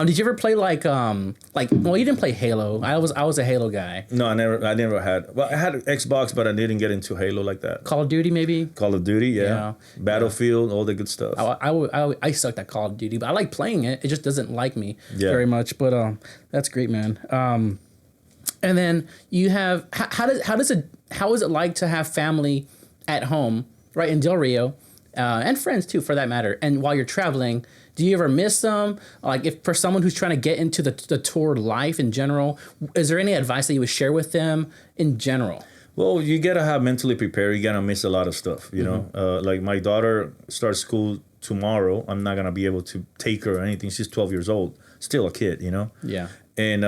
Did you ever play like well, you didn't play Halo. I was a Halo guy. No, I never had. Well, I had Xbox, but I didn't get into Halo like that. Call of Duty, maybe. Call of Duty, yeah. Battlefield, all the good stuff. I sucked at Call of Duty, but I like playing it. It just doesn't like me very much. But that's great, man. And then you have how is it like to have family at home, right, in Del Rio, and friends too, for that matter. And while you're traveling, do you ever miss them? Like, if for someone who's trying to get into the tour life in general, is there any advice that you would share with them in general? Well, you gotta have mentally prepared. You gotta miss a lot of stuff, you know. Like my daughter starts school tomorrow. I'm not gonna be able to take her or anything. She's 12 years old, still a kid, you know. Yeah. And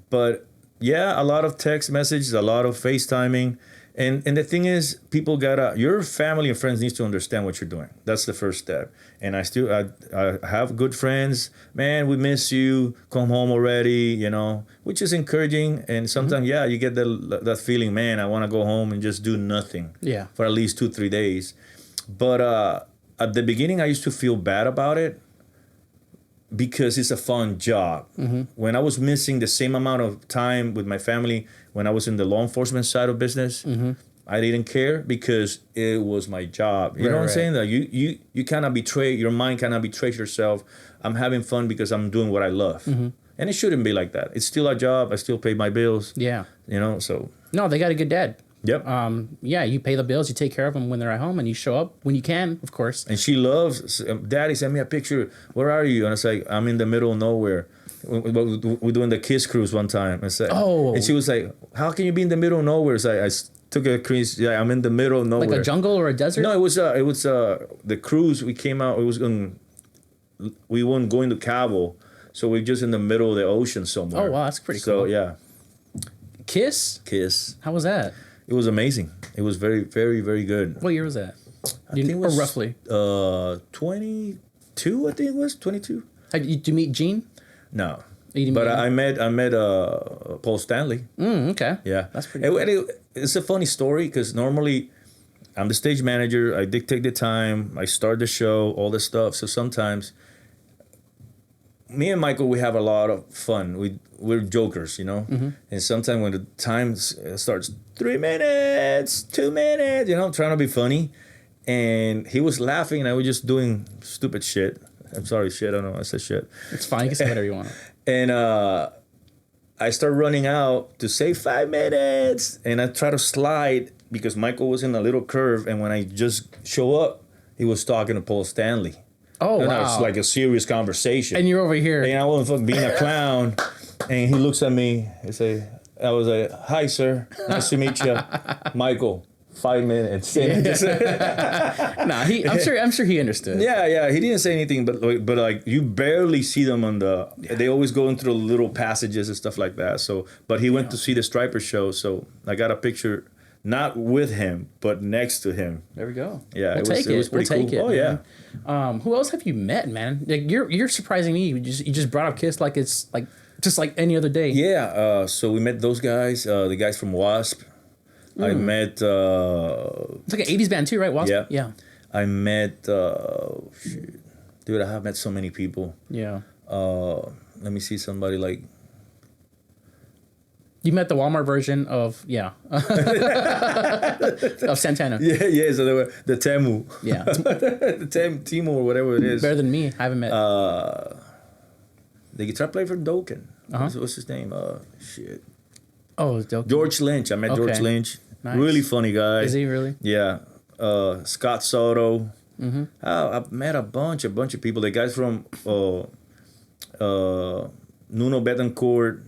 but yeah, a lot of text messages, a lot of FaceTiming. And the thing is, your family and friends needs to understand what you're doing. That's the first step. And I have good friends. Man, we miss you. Come home already, you know, which is encouraging. And sometimes, you get that feeling, man, I want to go home and just do nothing for at least 2-3 days. But at the beginning, I used to feel bad about it because it's a fun job. When I was missing the same amount of time with my family when I was in the law enforcement side of business, I didn't care because it was my job. You know what I'm saying? That you cannot betray, your mind cannot betray yourself. I'm having fun because I'm doing what I love. And it shouldn't be like that. It's still a job. I still pay my bills. Yeah. You know, so. No, they got a good dad. Yep. You pay the bills, you take care of them when they're at home, and you show up when you can, of course. And she loves, Daddy, send me a picture. Where are you? And it's like, I'm in the middle of nowhere. We're doing the Kiss cruise one time. And she was like, how can you be in the middle of nowhere? So I took a cruise. Yeah, I'm in the middle of nowhere. Like a jungle or a desert? No, it was the cruise. We came out. We weren't going to Cabo, so we're just in the middle of the ocean somewhere. Oh wow, that's pretty cool. So yeah. Kiss. How was that? It was amazing. It was very, very, very good. What year was that? I think it was roughly 22. I think it was 22. Did you meet Gene? No, but I met Paul Stanley. Okay. Yeah, that's pretty cool. It's a funny story because normally I'm the stage manager. I dictate the time. I start the show, all this stuff. So sometimes me and Michael, we have a lot of fun. We're jokers, you know. And sometimes when the time starts, 3 minutes, 2 minutes, you know, trying to be funny, and he was laughing, and I was just doing stupid shit. I'm sorry, shit. I don't know. I said shit. It's fine. You can say whatever you want. And I start running out to say 5 minutes, and I try to slide because Michael was in a little curve, and when I just show up, he was talking to Paul Stanley. Oh, wow. It's like a serious conversation. And you're over here. And I wasn't fucking being a clown. And he looks at me and I was like, hi, sir. Nice to meet you. Michael. 5 minutes. I'm sure he understood. Yeah. He didn't say anything, but like you barely see them on the. Yeah. They always go into little passages and stuff like that. So, but he went to see the Striper show, so I got a picture, not with him, but next to him. There we go. Yeah, it was pretty cool. Oh yeah. Who else have you met, man? Like you're surprising me. You just brought up Kiss like it's like just like any other day. Yeah. So we met those guys. The guys from Wasp. I met... it's like an 80s band too, right? Wasp? Yeah. I met... Dude, I have met so many people. Yeah. Let me see somebody like... You met the Walmart version of... Yeah. of Santana. Yeah. So they were the Temu. Yeah. The Temu or whatever it is. Better than me. I haven't met... the guitar player for Dokken. What's his name? Shit. Oh, it's Dokken. George Lynch. I met George Lynch. Nice. Really funny guy. Is he really? Yeah. Scott Soto. I've met a bunch of people. The guys from Nuno Betancourt,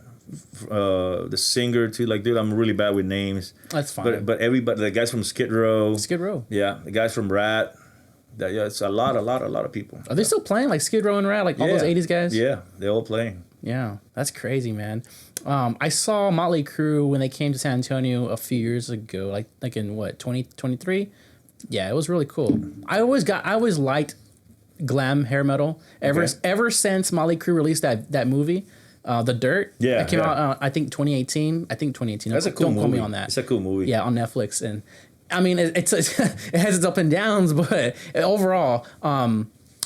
the singer too. Like, dude, I'm really bad with names. That's fine. But everybody, the guys from Skid Row. Skid Row. Yeah, the guys from Rat. It's a lot of people. Are they still playing like Skid Row and Rat, like all those 80s guys? Yeah, they're all playing. Yeah, that's crazy, man. I saw Motley Crue when they came to San Antonio a few years ago, like in what, 2023? Yeah, it was really cool. I always liked glam hair metal ever since Motley Crue released that movie. The Dirt. Yeah, It came out, I think 2018. I think 2018. That's a cool movie. Don't quote me on that. It's a cool movie. Yeah, on Netflix. And I mean, it has its up and downs, but overall,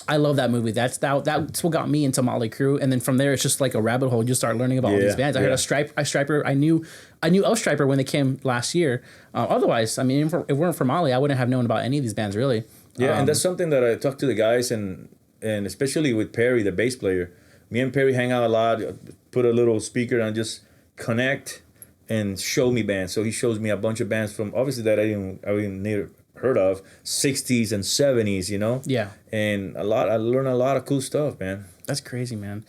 I love that movie. That's what got me into Motley Crue, and then from there, it's just like a rabbit hole. You start learning about all these bands. I heard of Striper. I knew of Striper when they came last year. Otherwise, I mean, if it weren't for Motley, I wouldn't have known about any of these bands really. Yeah, and that's something that I talk to the guys, and especially with Perry, the bass player. Me and Perry hang out a lot. Put a little speaker and just connect and show me bands. So he shows me a bunch of bands from obviously that I didn't never heard of, 60s and 70s, you know? Yeah. And I learned a lot of cool stuff, man. That's crazy, man.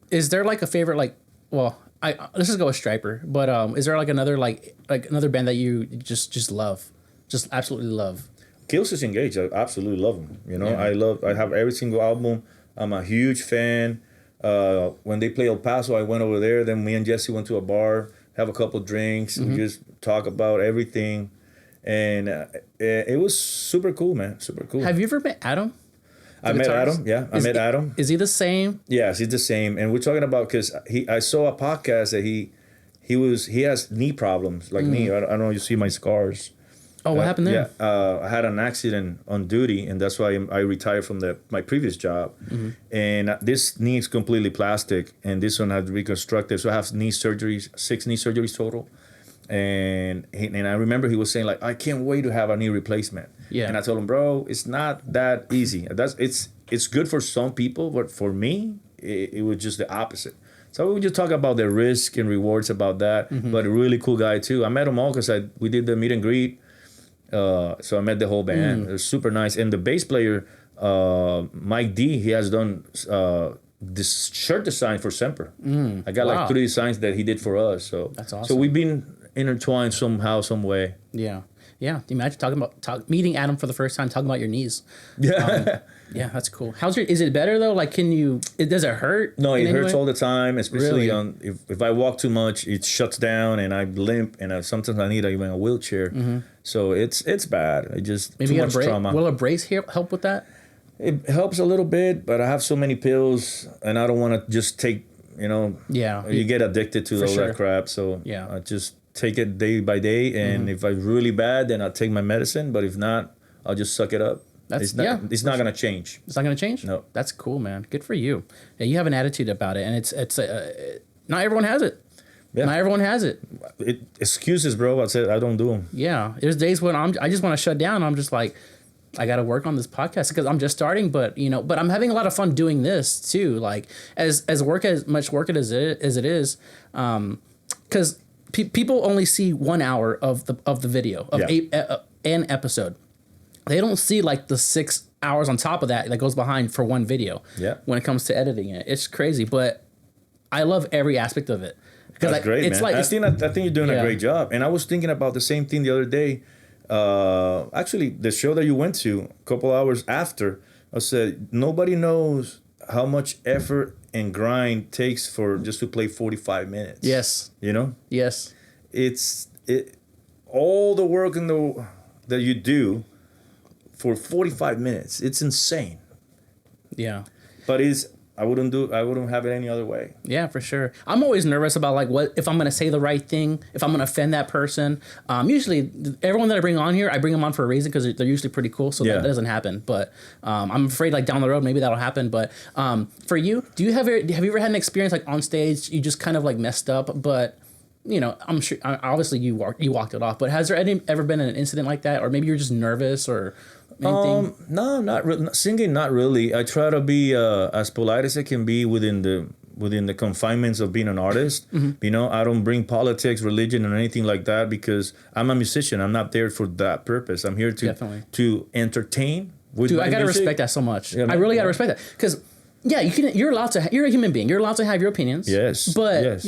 Is there like a favorite, like, well, let's just go with Striper, but is there like another another band that you just love, just absolutely love? Killswitch Engage, I absolutely love them. You know, I have every single album. I'm a huge fan. When they play El Paso, I went over there. Then me and Jesse went to a bar, have a couple drinks, we just talk about everything. And it was super cool, man. Super cool. Have you ever met Adam? I met Adam. Yeah, I met Adam. Is he the same? Yes, he's the same. And we're talking about because I saw a podcast that he has knee problems like me. I don't know. You see my scars. Oh, what happened there? Yeah, I had an accident on duty, and that's why I retired from my previous job. And this knee is completely plastic, and this one had reconstructed. So I have 6 knee surgeries total. And I remember he was saying like, I can't wait to have a knee replacement. Yeah. And I told him, bro, it's not that easy. It's good for some people, but for me, it was just the opposite. So we just talk about the risk and rewards about that. But a really cool guy too. I met them all because we did the meet and greet. So I met the whole band. It was super nice. And the bass player, Mike D, he has done this shirt design for Semper. I got like 3 designs that he did for us. So that's awesome. So we've been intertwined somehow, some way. Yeah. Yeah. Imagine meeting Adam for the first time, talking about your knees. Yeah. Yeah, that's cool. Is it better though? Like, does it hurt? No, it hurts all the time, especially if I walk too much, it shuts down and I limp, and sometimes I need even a wheelchair. So it's bad. It just maybe too much trauma. Will a brace help with that? It helps a little bit, but I have so many pills, and I don't want to just take, you get addicted to all that crap. So I just take it day by day, and if I'm really bad, then I'll take my medicine. But if not, I'll just suck it up. It's not going to change. It's not going to change? No. That's cool, man. Good for you. Yeah, you have an attitude about it, and it's not everyone has it. Yeah. Not everyone has it. Excuses, bro. I don't do them. Yeah. There's days when I just want to shut down. I'm just like, I got to work on this podcast because I'm just starting, but I'm having a lot of fun doing this too. Like as much work as it is, because people only see 1 hour of the video of an episode. They don't see like the 6 hours on top of that goes behind for one video. Yeah. When it comes to editing it, it's crazy, but I love every aspect of it. That's great, man. I think you're doing a great job. And I was thinking about the same thing the other day. Actually, the show that you went to a couple hours after, I said nobody knows how much effort and grind takes for just to play 45 minutes. Yes. Yes. It's all the work that you do for 45 minutes. It's insane. Yeah. But I wouldn't have it any other way. Yeah, for sure. I'm always nervous about what if I'm going to say the right thing, if I'm going to offend that person. Usually everyone that I bring on here, I bring them on for a reason because they're usually pretty cool. So that doesn't happen. But I'm afraid down the road, maybe that'll happen. But for you, have you ever had an experience on stage, you just kind of messed up, but I'm sure obviously you walked it off, but has there ever been an incident like that? Or maybe you're just nervous or anything? No, not really. Singing, not really. I try to be as polite as I can be within the confinements of being an artist. I don't bring politics, religion, or anything like that because I'm a musician. I'm not there for that purpose. I'm here to entertain. Dude, I gotta respect that so much. Yeah, I really gotta respect that because you're allowed to. You're a human being. You're allowed to have your opinions. Yes, but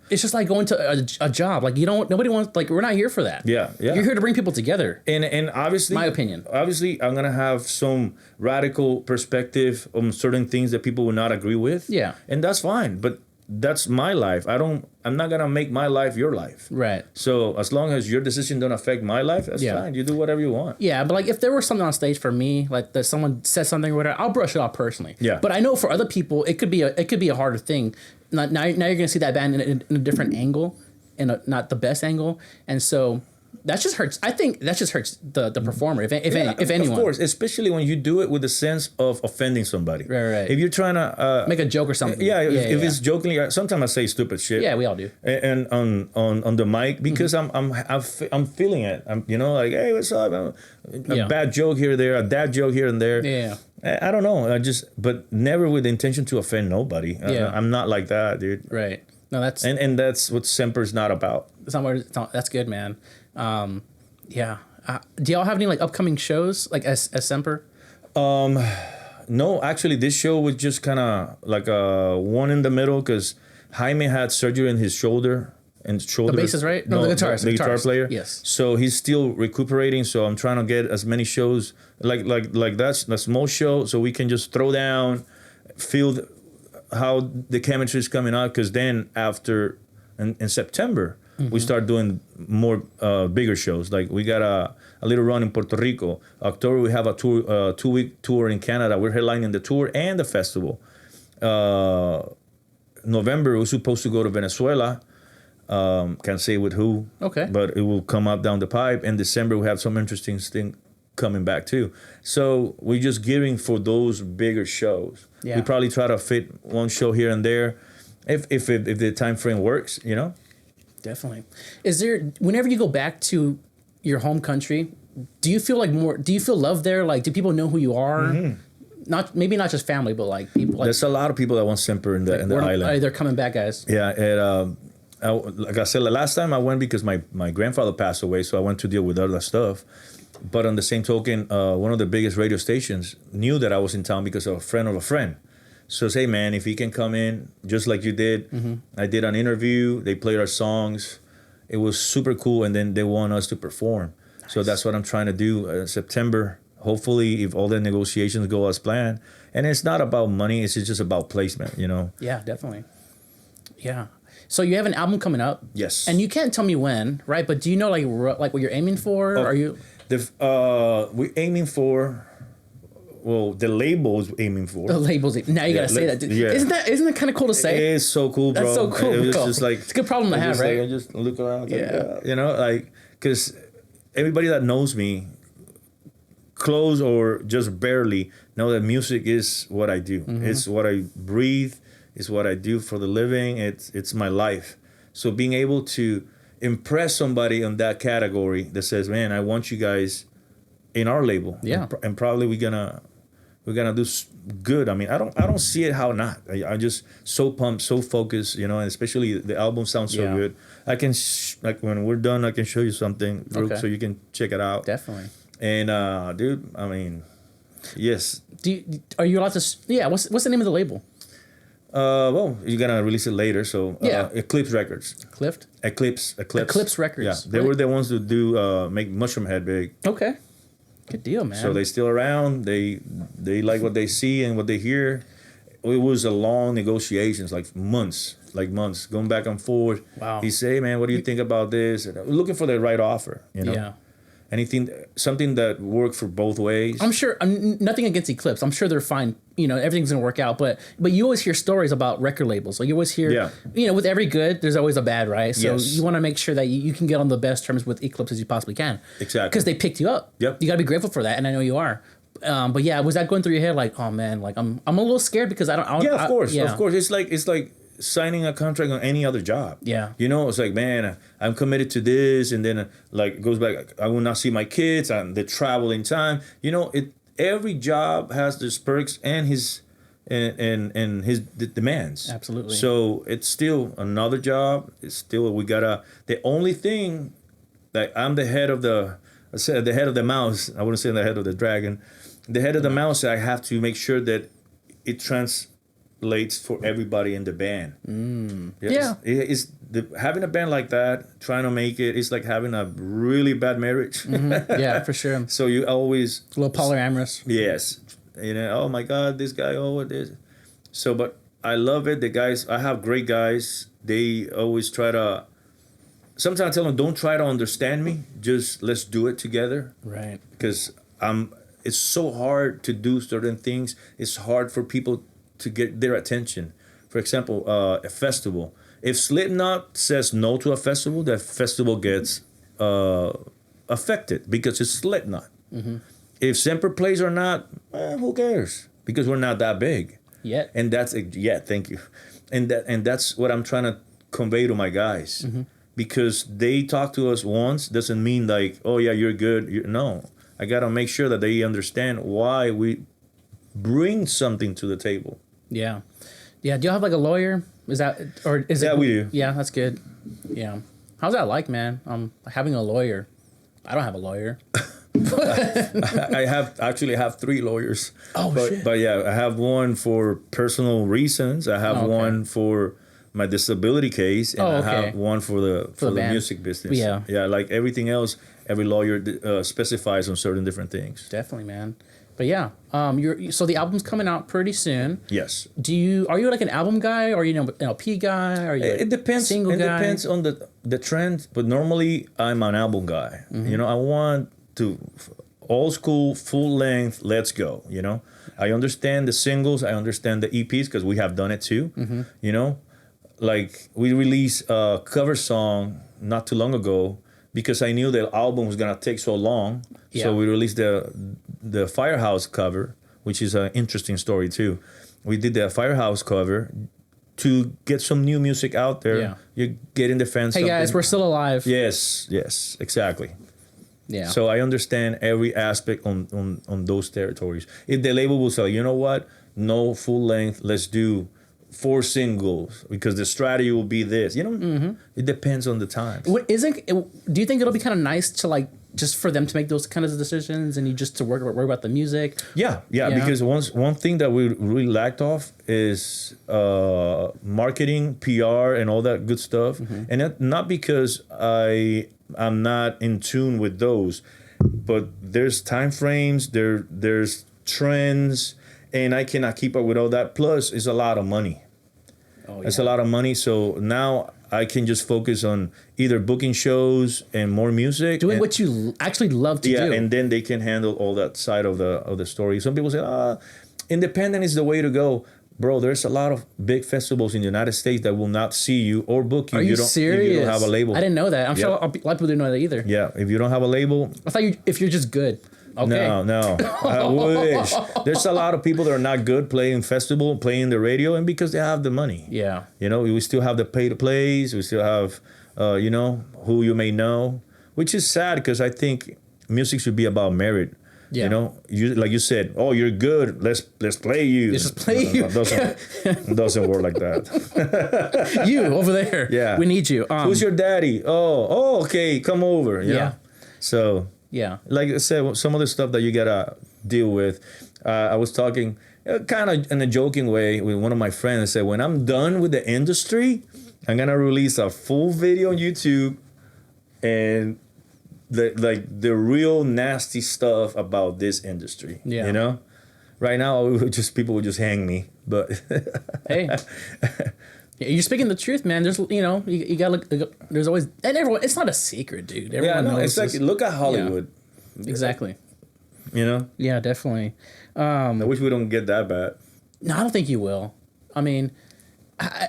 it's just like going to a job. Nobody wants, we're not here for that. Yeah. You're here to bring people together. And obviously, my opinion. Obviously, I'm going to have some radical perspective on certain things that people will not agree with. Yeah. And that's fine. But that's my life. I'm not gonna make my life your life. Right. So as long as your decision don't affect my life, that's fine. You do whatever you want. Yeah, but like if there was something on stage for me, like that someone says something or whatever, I'll brush it off personally. Yeah. But I know for other people, it could be a harder thing. Now you're gonna see that band in a different angle, not the best angle, and so. That just hurts. I think that just hurts the performer, if anyone. Of course, especially when you do it with the sense of offending somebody. Right. If you're trying to make a joke or something. If it's jokingly, sometimes I say stupid shit. Yeah, we all do. And on the mic because I'm feeling it. I'm like, hey, what's up? A bad joke here or there, a dad joke here and there. Yeah. I don't know. But never with the intention to offend nobody. I'm not like that, dude. Right. No, that's and that's what Semper's not about. That's good, man. Yeah. Do y'all have any like upcoming shows like as Semper? No, actually, this show was just kind of like one in the middle because Jaime had surgery in his shoulder. The bassist, right? No, the guitarist. The guitar player. Yes. So he's still recuperating. So I'm trying to get as many shows like that's a small show, so we can just throw down, feel how the chemistry is coming out. Because then after in September. We start doing more bigger shows. Like we got a little run in Puerto Rico. October we have a tour, 2-week tour in Canada. We're headlining the tour and the festival. November we're supposed to go to Venezuela. Can't say with who. Okay. But it will come up down the pipe. In December we have some interesting thing coming back too. So we're just gearing for those bigger shows. Yeah. We probably try to fit one show here and there, if the time frame works. Definitely. Is there, whenever you go back to your home country, do you feel love there? Like, do people know who you are? Mm-hmm. Maybe not just family, but like people. Like, there's a lot of people that want Semper in the island. They're coming back, guys. Yeah. Like I said, the last time I went because my grandfather passed away, so I went to deal with other stuff. But on the same token, one of the biggest radio stations knew that I was in town because of a friend of a friend. So say, man, if he can come in just like you did, I did an interview. They played our songs. It was super cool, and then they want us to perform. Nice. So that's what I'm trying to do. September, hopefully, if all the negotiations go as planned. And it's not about money. It's just about placement, Yeah, definitely. Yeah. So you have an album coming up. Yes. And you can't tell me when, right? But do you know like what you're aiming for? Are you? We're aiming for. Well, the label's aiming for. The label's now you gotta say that. Yeah. Isn't that kind of cool to say? It's so cool, bro. That's so cool. It's just like it's a good problem to have, right? I just look around, because everybody that knows me, close or just barely, know that music is what I do. Mm-hmm. It's what I breathe. It's what I do for the living. It's my life. So being able to impress somebody on that category that says, "Man, I want you guys in our label," and probably we're gonna do good. I mean, I don't see it how not. I'm just so pumped, so focused, and especially the album sounds so good. I can like when we're done, I can show you something so you can check it out. Definitely. And dude, I mean, yes. Are you allowed to? Yeah. What's the name of the label? Well, you're gonna release it later, so Eclipse Records. Eclipse Records. Yeah, they were the ones who do make Mushroom Head big. Okay. Good deal, man. So they still around. They like what they see and what they hear. It was a long negotiations, like months, going back and forth. Wow. He say, man, what do you think about this? And looking for the right offer, Yeah. Something that worked for both ways. I'm sure. Nothing against Eclipse. I'm sure they're fine. Everything's gonna work out. But you always hear stories about record labels. Like you always hear, with every good, there's always a bad, right? So you want to make sure that you can get on the best terms with Eclipse as you possibly can. Exactly. Because they picked you up. Yep. You gotta be grateful for that, and I know you are. But yeah, was that going through your head? Like, oh man, like I'm a little scared because I don't. Of course. It's like signing a contract on any other job. Yeah. It's like, man, I'm committed to this, and then like it goes back, I will not see my kids, and the traveling time. Every job has its perks and his demands. Absolutely. So it's still another job. It's still the only thing that I'm the head of the mouse. I wouldn't say the head of the dragon. The head of the mouse. I have to make sure that it translates for everybody in the band. Having a band like that, trying to make it's like having a really bad marriage. Yeah, for sure. So you always a little polyamorous. Yes, oh my God, this guy, this. So, but I love it. The guys, I have great guys. They always try to. Sometimes I tell them, don't try to understand me. Just let's do it together. Right. Because it's so hard to do certain things. It's hard for people to get their attention. For example, a festival. If Slipknot says no to a festival, that festival gets affected because it's Slipknot. Mm-hmm. If Semper plays or not, who cares? Because we're not that big. Yet. And that's thank you. And that's what I'm trying to convey to my guys. Mm-hmm. Because they talk to us once doesn't mean like, oh yeah, you're good. No, I gotta make sure that they understand why we bring something to the table. Yeah, yeah. Do you have like a lawyer? Is that or is it? Yeah, we do. Yeah, that's good. Yeah. How's that like, man? Having a lawyer. I don't have a lawyer. I have 3 lawyers. Oh, shit. But yeah, I have one for personal reasons. I have one for my disability case, and I have one for the music business. Yeah, yeah. Like everything else, every lawyer specifies on certain different things. Definitely, man. But yeah, so the album's coming out pretty soon. Yes. Are you like an album guy, or are you an LP guy? Or are you it depends. Single guy? Depends on the trend, but normally I'm an album guy. Mm-hmm. You know, I want to old school, full length. Let's go. You know, I understand the singles. I understand the EPs because we have done it too. Mm-hmm. You know. Like, we released a cover song not too long ago because I knew the album was going to take so long. Yeah. So we released the Firehouse cover, which is an interesting story, too. We did the Firehouse cover to get some new music out there. Yeah. You get in the fans. Hey, guys, we're still alive. Yes, exactly. Yeah. So I understand every aspect on those territories. If the label will say, you know what, no full length, let's do 4 singles because the strategy will be this. You know, mm-hmm. It depends on the times. Do you think it'll be kind of nice to like just for them to make those kind of decisions and you just to worry about the music? Yeah. Because one thing that we really lacked off is marketing, PR, and all that good stuff. Mm-hmm. And not because I'm not in tune with those, but there's time frames, there's trends. And I cannot keep up with all that. Plus, it's a lot of money. Oh, yeah. It's a lot of money. So now I can just focus on either booking shows and more music. Doing what you actually love to do. Yeah, and then they can handle all that side of the story. Some people say, independent is the way to go. Bro, there's a lot of big festivals in the United States that will not see you or book you. Are you serious? If you don't have a label. I didn't know that. I'm sure a lot of people didn't know that either. Yeah, if you don't have a label. I thought if you're just good. Okay. No. I wish. There's a lot of people that are not good playing festival, playing the radio, and because they have the money. Yeah. You know, we still have the pay to plays. We still have, who you may know, which is sad because I think music should be about merit. Yeah. You know, like you said, oh, you're good. Let's play you. Let's just play you. It doesn't work like that. You over there. Yeah. We need you. Who's your daddy? Oh, okay. Come over. You know? So. Yeah. Like I said, some of the stuff that you gotta deal with. I was talking kind of in a joking way with one of my friends. I said, when I'm done with the industry, I'm gonna release a full video on YouTube and the real nasty stuff about this industry. Yeah. You know? Right now people would just hang me. But hey. You're speaking the truth, man. There's, you gotta look. There's always, and everyone. It's not a secret, dude. Everyone knows. It's like, look at Hollywood. Yeah, exactly. You know. Yeah, definitely. I wish we don't get that bad. No, I don't think you will. I mean,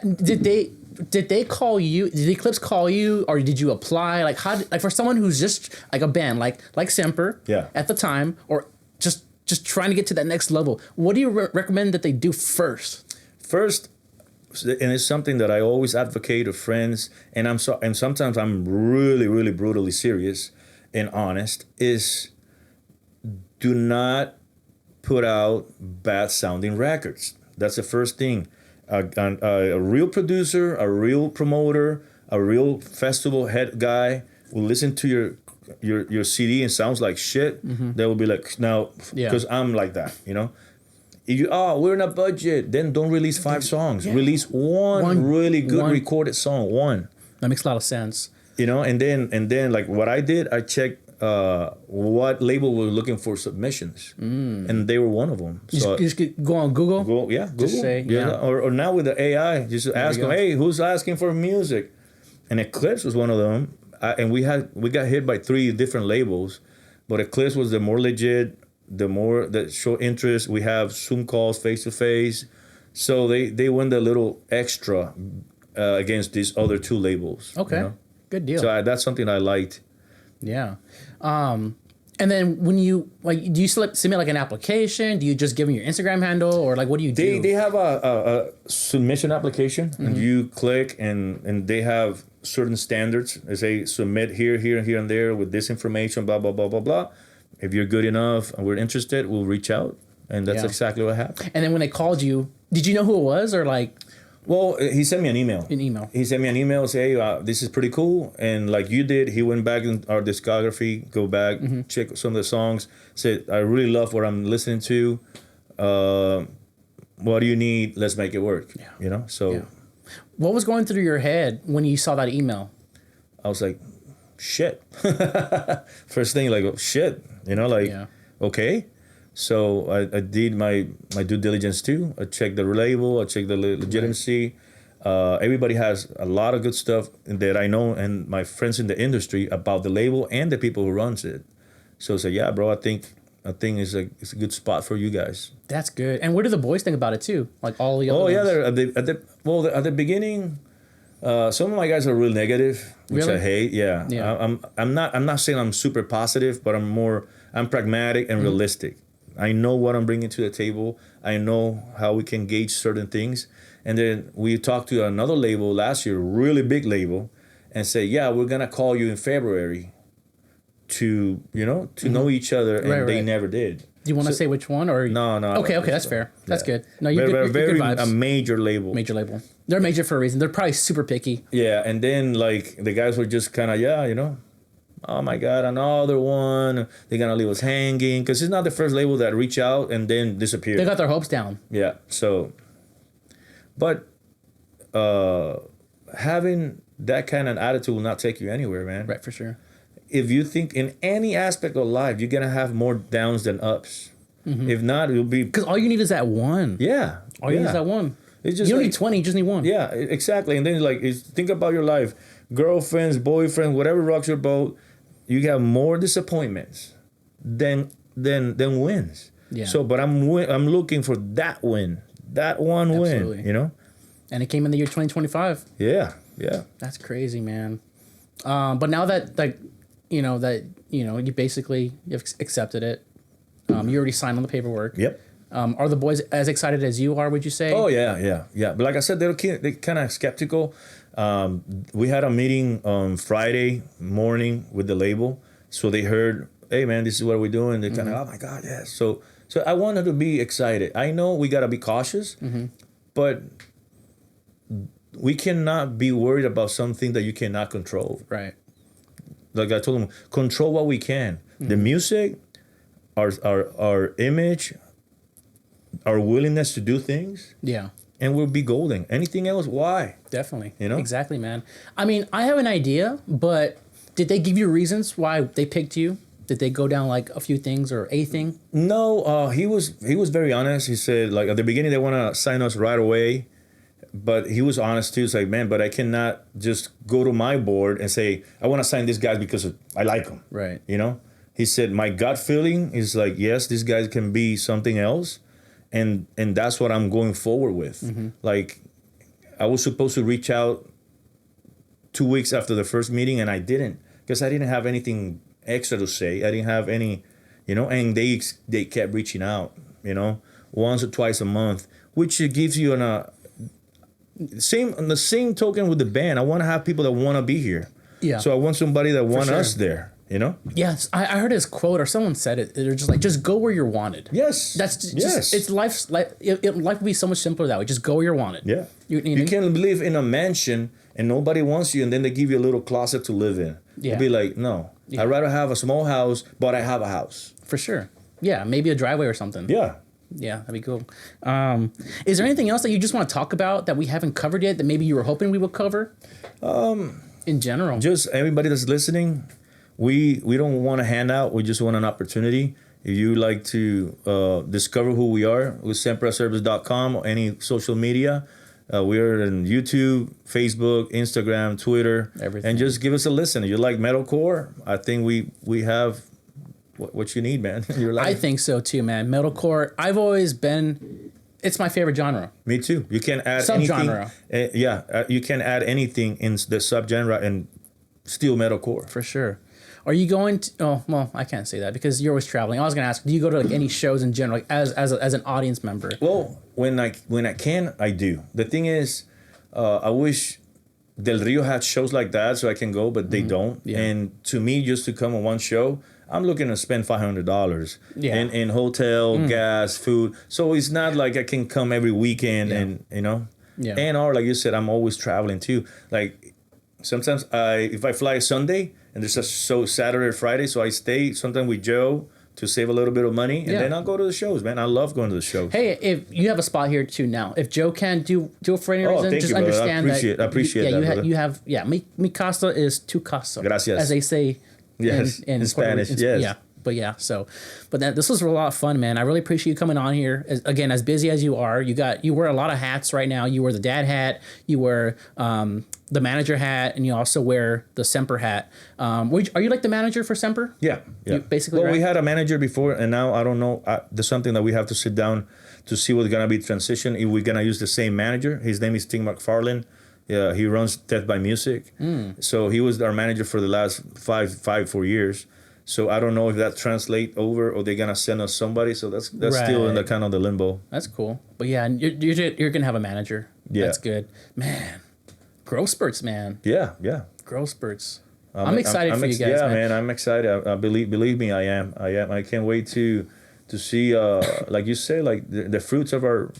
did they call you? Did Eclipse call you, or did you apply? Like for someone who's just like a band, like Semper, at the time, or just trying to get to that next level. What do you recommend that they do first? First. And it's something that I always advocate to friends, and sometimes I'm really, really brutally serious and honest, is do not put out bad sounding records. That's the first thing. A real producer, a real promoter, a real festival head guy will listen to your CD and sounds like shit. Mm-hmm. They will be like, no, because I'm like that, you know. We're in a budget. Then don't release 5 songs. Yeah. Release one really good recorded song. One. That makes a lot of sense. You know, and then like what I did, I checked what label were looking for submissions, and they were one of them. So you just go on Google. Google. Just say, Or now with the AI, just ask them, hey, who's asking for music? And Eclipse was one of them. And we got hit by 3 different labels, but Eclipse was the more legit, the more that show interest. We have Zoom calls face to face, so they went a little extra against these other 2 labels. Okay, you know? Good deal. So that's something I liked. Yeah. And then when you do you submit like an application? Do you just give them your Instagram handle, or like what do you do? They have a submission application, and you click, and they have certain standards. They say submit here, and there with this information, blah blah blah blah blah. If you're good enough and we're interested, we'll reach out, and that's exactly what happened. And then when they called you, did you know who it was, or like? Well, he sent me an email. He sent me an email, say, hey, this is pretty cool. And like you did, he went back in our discography, go back, check some of the songs, said, I really love what I'm listening to. What do you need? Let's make it work. Yeah. You know, so. Yeah. What was going through your head when you saw that email? I was like, shit. First thing, like, oh, shit. You know, like, okay. So I did my due diligence too. I checked the label. I checked the legitimacy. Right. Everybody has a lot of good stuff that I know, and my friends in the industry about the label and the people who runs it. So I said, yeah, bro, I think it's a good spot for you guys. That's good. And what do the boys think about it too? Like all the other ones? At the beginning, some of my guys are real negative, which I hate. Yeah. I'm not saying I'm super positive, but I'm pragmatic and realistic. I know what I'm bringing to the table. I know how we can gauge certain things. And then we talked to another label last year, really big label, and say, yeah, we're going to call you in February to know each other. And they never did. Do you want to say which one? Or No. Okay, that's fair. That's good. No, you're good vibes. A major label. Major label. They're major for a reason. They're probably super picky. Yeah, and then like the guys were just kind of, oh my God, another one. They're going to leave us hanging. Because it's not the first label that reach out and then disappear. They got their hopes down. Yeah. So, but having that kind of attitude will not take you anywhere, man. Right, for sure. If you think in any aspect of life, you're going to have more downs than ups. If not, it'll be... Because all you need is that one. Yeah. All you need is that one. It's just you don't need 20, you just need one. Yeah, exactly. And then think about your life. Girlfriends, boyfriends, whatever rocks your boat. You have more disappointments than wins. Yeah. So, but I'm looking for that win, that one Absolutely. Win. And it came in the year 2025. Yeah. That's crazy, man. But now that you basically you've accepted it. You already signed on the paperwork. Yep. Are the boys as excited as you are? Would you say? Oh yeah. But like I said, they're kind of skeptical. We had a meeting on Friday morning with the label, so they heard, "Hey man, this is what we're doing." They're kind of, "Oh my God, yes." So I wanted to be excited. I know we gotta be cautious, but we cannot be worried about something that you cannot control. Right. Like I told them, control what we can. The music, our image, our willingness to do things. Yeah. And we'll be golden. Anything else? Why? Definitely. Exactly, man. I mean, I have an idea, but did they give you reasons why they picked you? Did they go down like a few things or a thing? No, he was very honest. He said like at the beginning they want to sign us right away, but he was honest too. It's like, man, but I cannot just go to my board and say I want to sign this guy because I like him. Right. He said my gut feeling is like, yes, this guy can be something else. And that's what I'm going forward with. Like, I was supposed to reach out 2 weeks after the first meeting, and I didn't because I didn't have anything extra to say. I didn't have any, and they kept reaching out, once or twice a month, which gives you on the same token with the band. I want to have people that want to be here. Yeah. So I want somebody that wants us there. Yes, I heard his quote, or someone said it. They're just like, just go where you're wanted. Yes, that's just it's life. Life would be so much simpler that way. Just go where you're wanted. Yeah, you can live in a mansion and nobody wants you, and then they give you a little closet to live in. Yeah, you'd be like, no, I'd rather have a small house, but I have a house for sure. Yeah, maybe a driveway or something. Yeah, that'd be cool. Is there anything else that you just want to talk about that we haven't covered yet that maybe you were hoping we would cover? In general, just everybody that's listening. we don't want a handout. We just want an opportunity. If you like to discover who we are with SEMPERACERBUS.com or any social media, we are on YouTube, Facebook, Instagram, Twitter, everything. And just give us a listen. If you like metalcore, I think we have what you need, man. I think so too, man. Metalcore. I've always been. It's my favorite genre. Me too. You can add subgenre. Anything. You can add anything in the subgenre and still metalcore for sure. Are you going to? Oh well, I can't say that because you're always traveling. I was gonna ask, do you go to like any shows in general, like as an audience member? Well, when I can, I do. The thing is, I wish Del Rio had shows like that so I can go, but they don't. Yeah. And to me, just to come on one show, I'm looking to spend $500 in hotel, gas, food. So it's not like I can come every weekend and and or like you said, I'm always traveling too. Like sometimes if I fly Sunday. And there's a show Saturday or Friday, so I stay sometimes with Joe to save a little bit of money, and then I'll go to the shows, man. I love going to the shows. Hey, if you have a spot here too now, if Joe can't do it for any reason, just understand that. I appreciate that. You have mi casa is tu casa. Gracias. As they say in Spanish. Yes. Yeah. But yeah, this was a lot of fun, man. I really appreciate you coming on here. Again, as busy as you are, you wear a lot of hats right now. You wear the dad hat, you wear the manager hat, and you also wear the Semper hat. Are you like the manager for Semper? Yeah. Basically, well, right? we had a manager before, and now I don't know. There's something that we have to sit down to see what's gonna be transition. If we're gonna use the same manager, his name is Tim McFarlane. Yeah, he runs Death by Music. So he was our manager for the last 4 years. So I don't know if that translate over or they're gonna send us somebody. So that's still in the kind of the limbo. That's cool. But yeah, you're gonna have a manager. Yeah, that's good, man. Growth spurts, man. Yeah. Growth spurts. I'm excited for you guys. Yeah, man. I'm excited. I believe me, I am. I can't wait to see like you say, like the fruits of our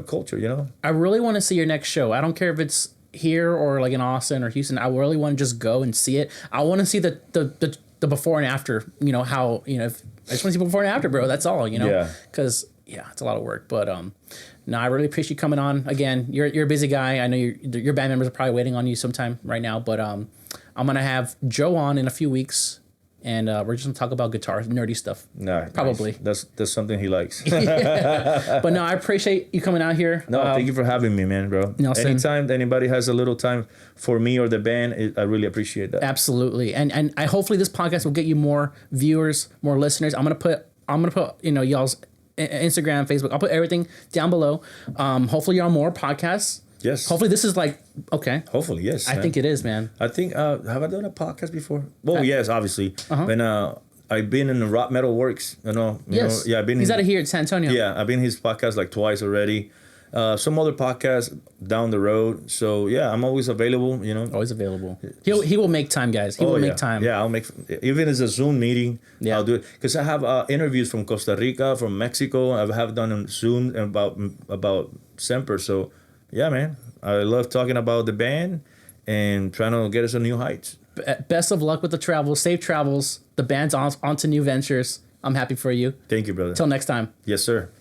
culture. You know. I really want to see your next show. I don't care if it's here or like in Austin or Houston. I really want to just go and see it. I want to see the before and after, how, I just want to see before and after, bro. That's all, because it's a lot of work, but, no, I really appreciate you coming on again. You're a busy guy. I know your band members are probably waiting on you sometime right now, but, I'm going to have Joe on in a few weeks and, we're just gonna talk about guitar, nerdy stuff. No, probably. Nice. That's something he likes. But no, I appreciate you coming out here. No, thank you for having me, man, bro. Nelson. Anytime anybody has a little time for me or the band, I really appreciate that. Absolutely, and I hopefully this podcast will get you more viewers, more listeners. I'm gonna put y'all's Instagram, Facebook. I'll put everything down below. Hopefully you're on more podcasts. Yes. Hopefully this is like okay. Hopefully, yes. I think it is, man. I think have I done a podcast before? Well, yes, obviously. When I've been in the Rock Metal Works, Yes. I've been. He's out of here at San Antonio. Yeah, I've been in his podcast like twice already. Some other podcasts down the road. So yeah, I'm always available. Always available. He will make time, guys. He will make time. Yeah, I'll make even if it's a Zoom meeting. Yeah. I'll do it because I have interviews from Costa Rica, from Mexico. I have done on Zoom about Semper. So yeah, man, I love talking about the band and trying to get us to new heights. Best of luck with the travels. Safe travels. The band's on to new ventures. I'm happy for you. Thank you, brother. Till next time. Yes, sir.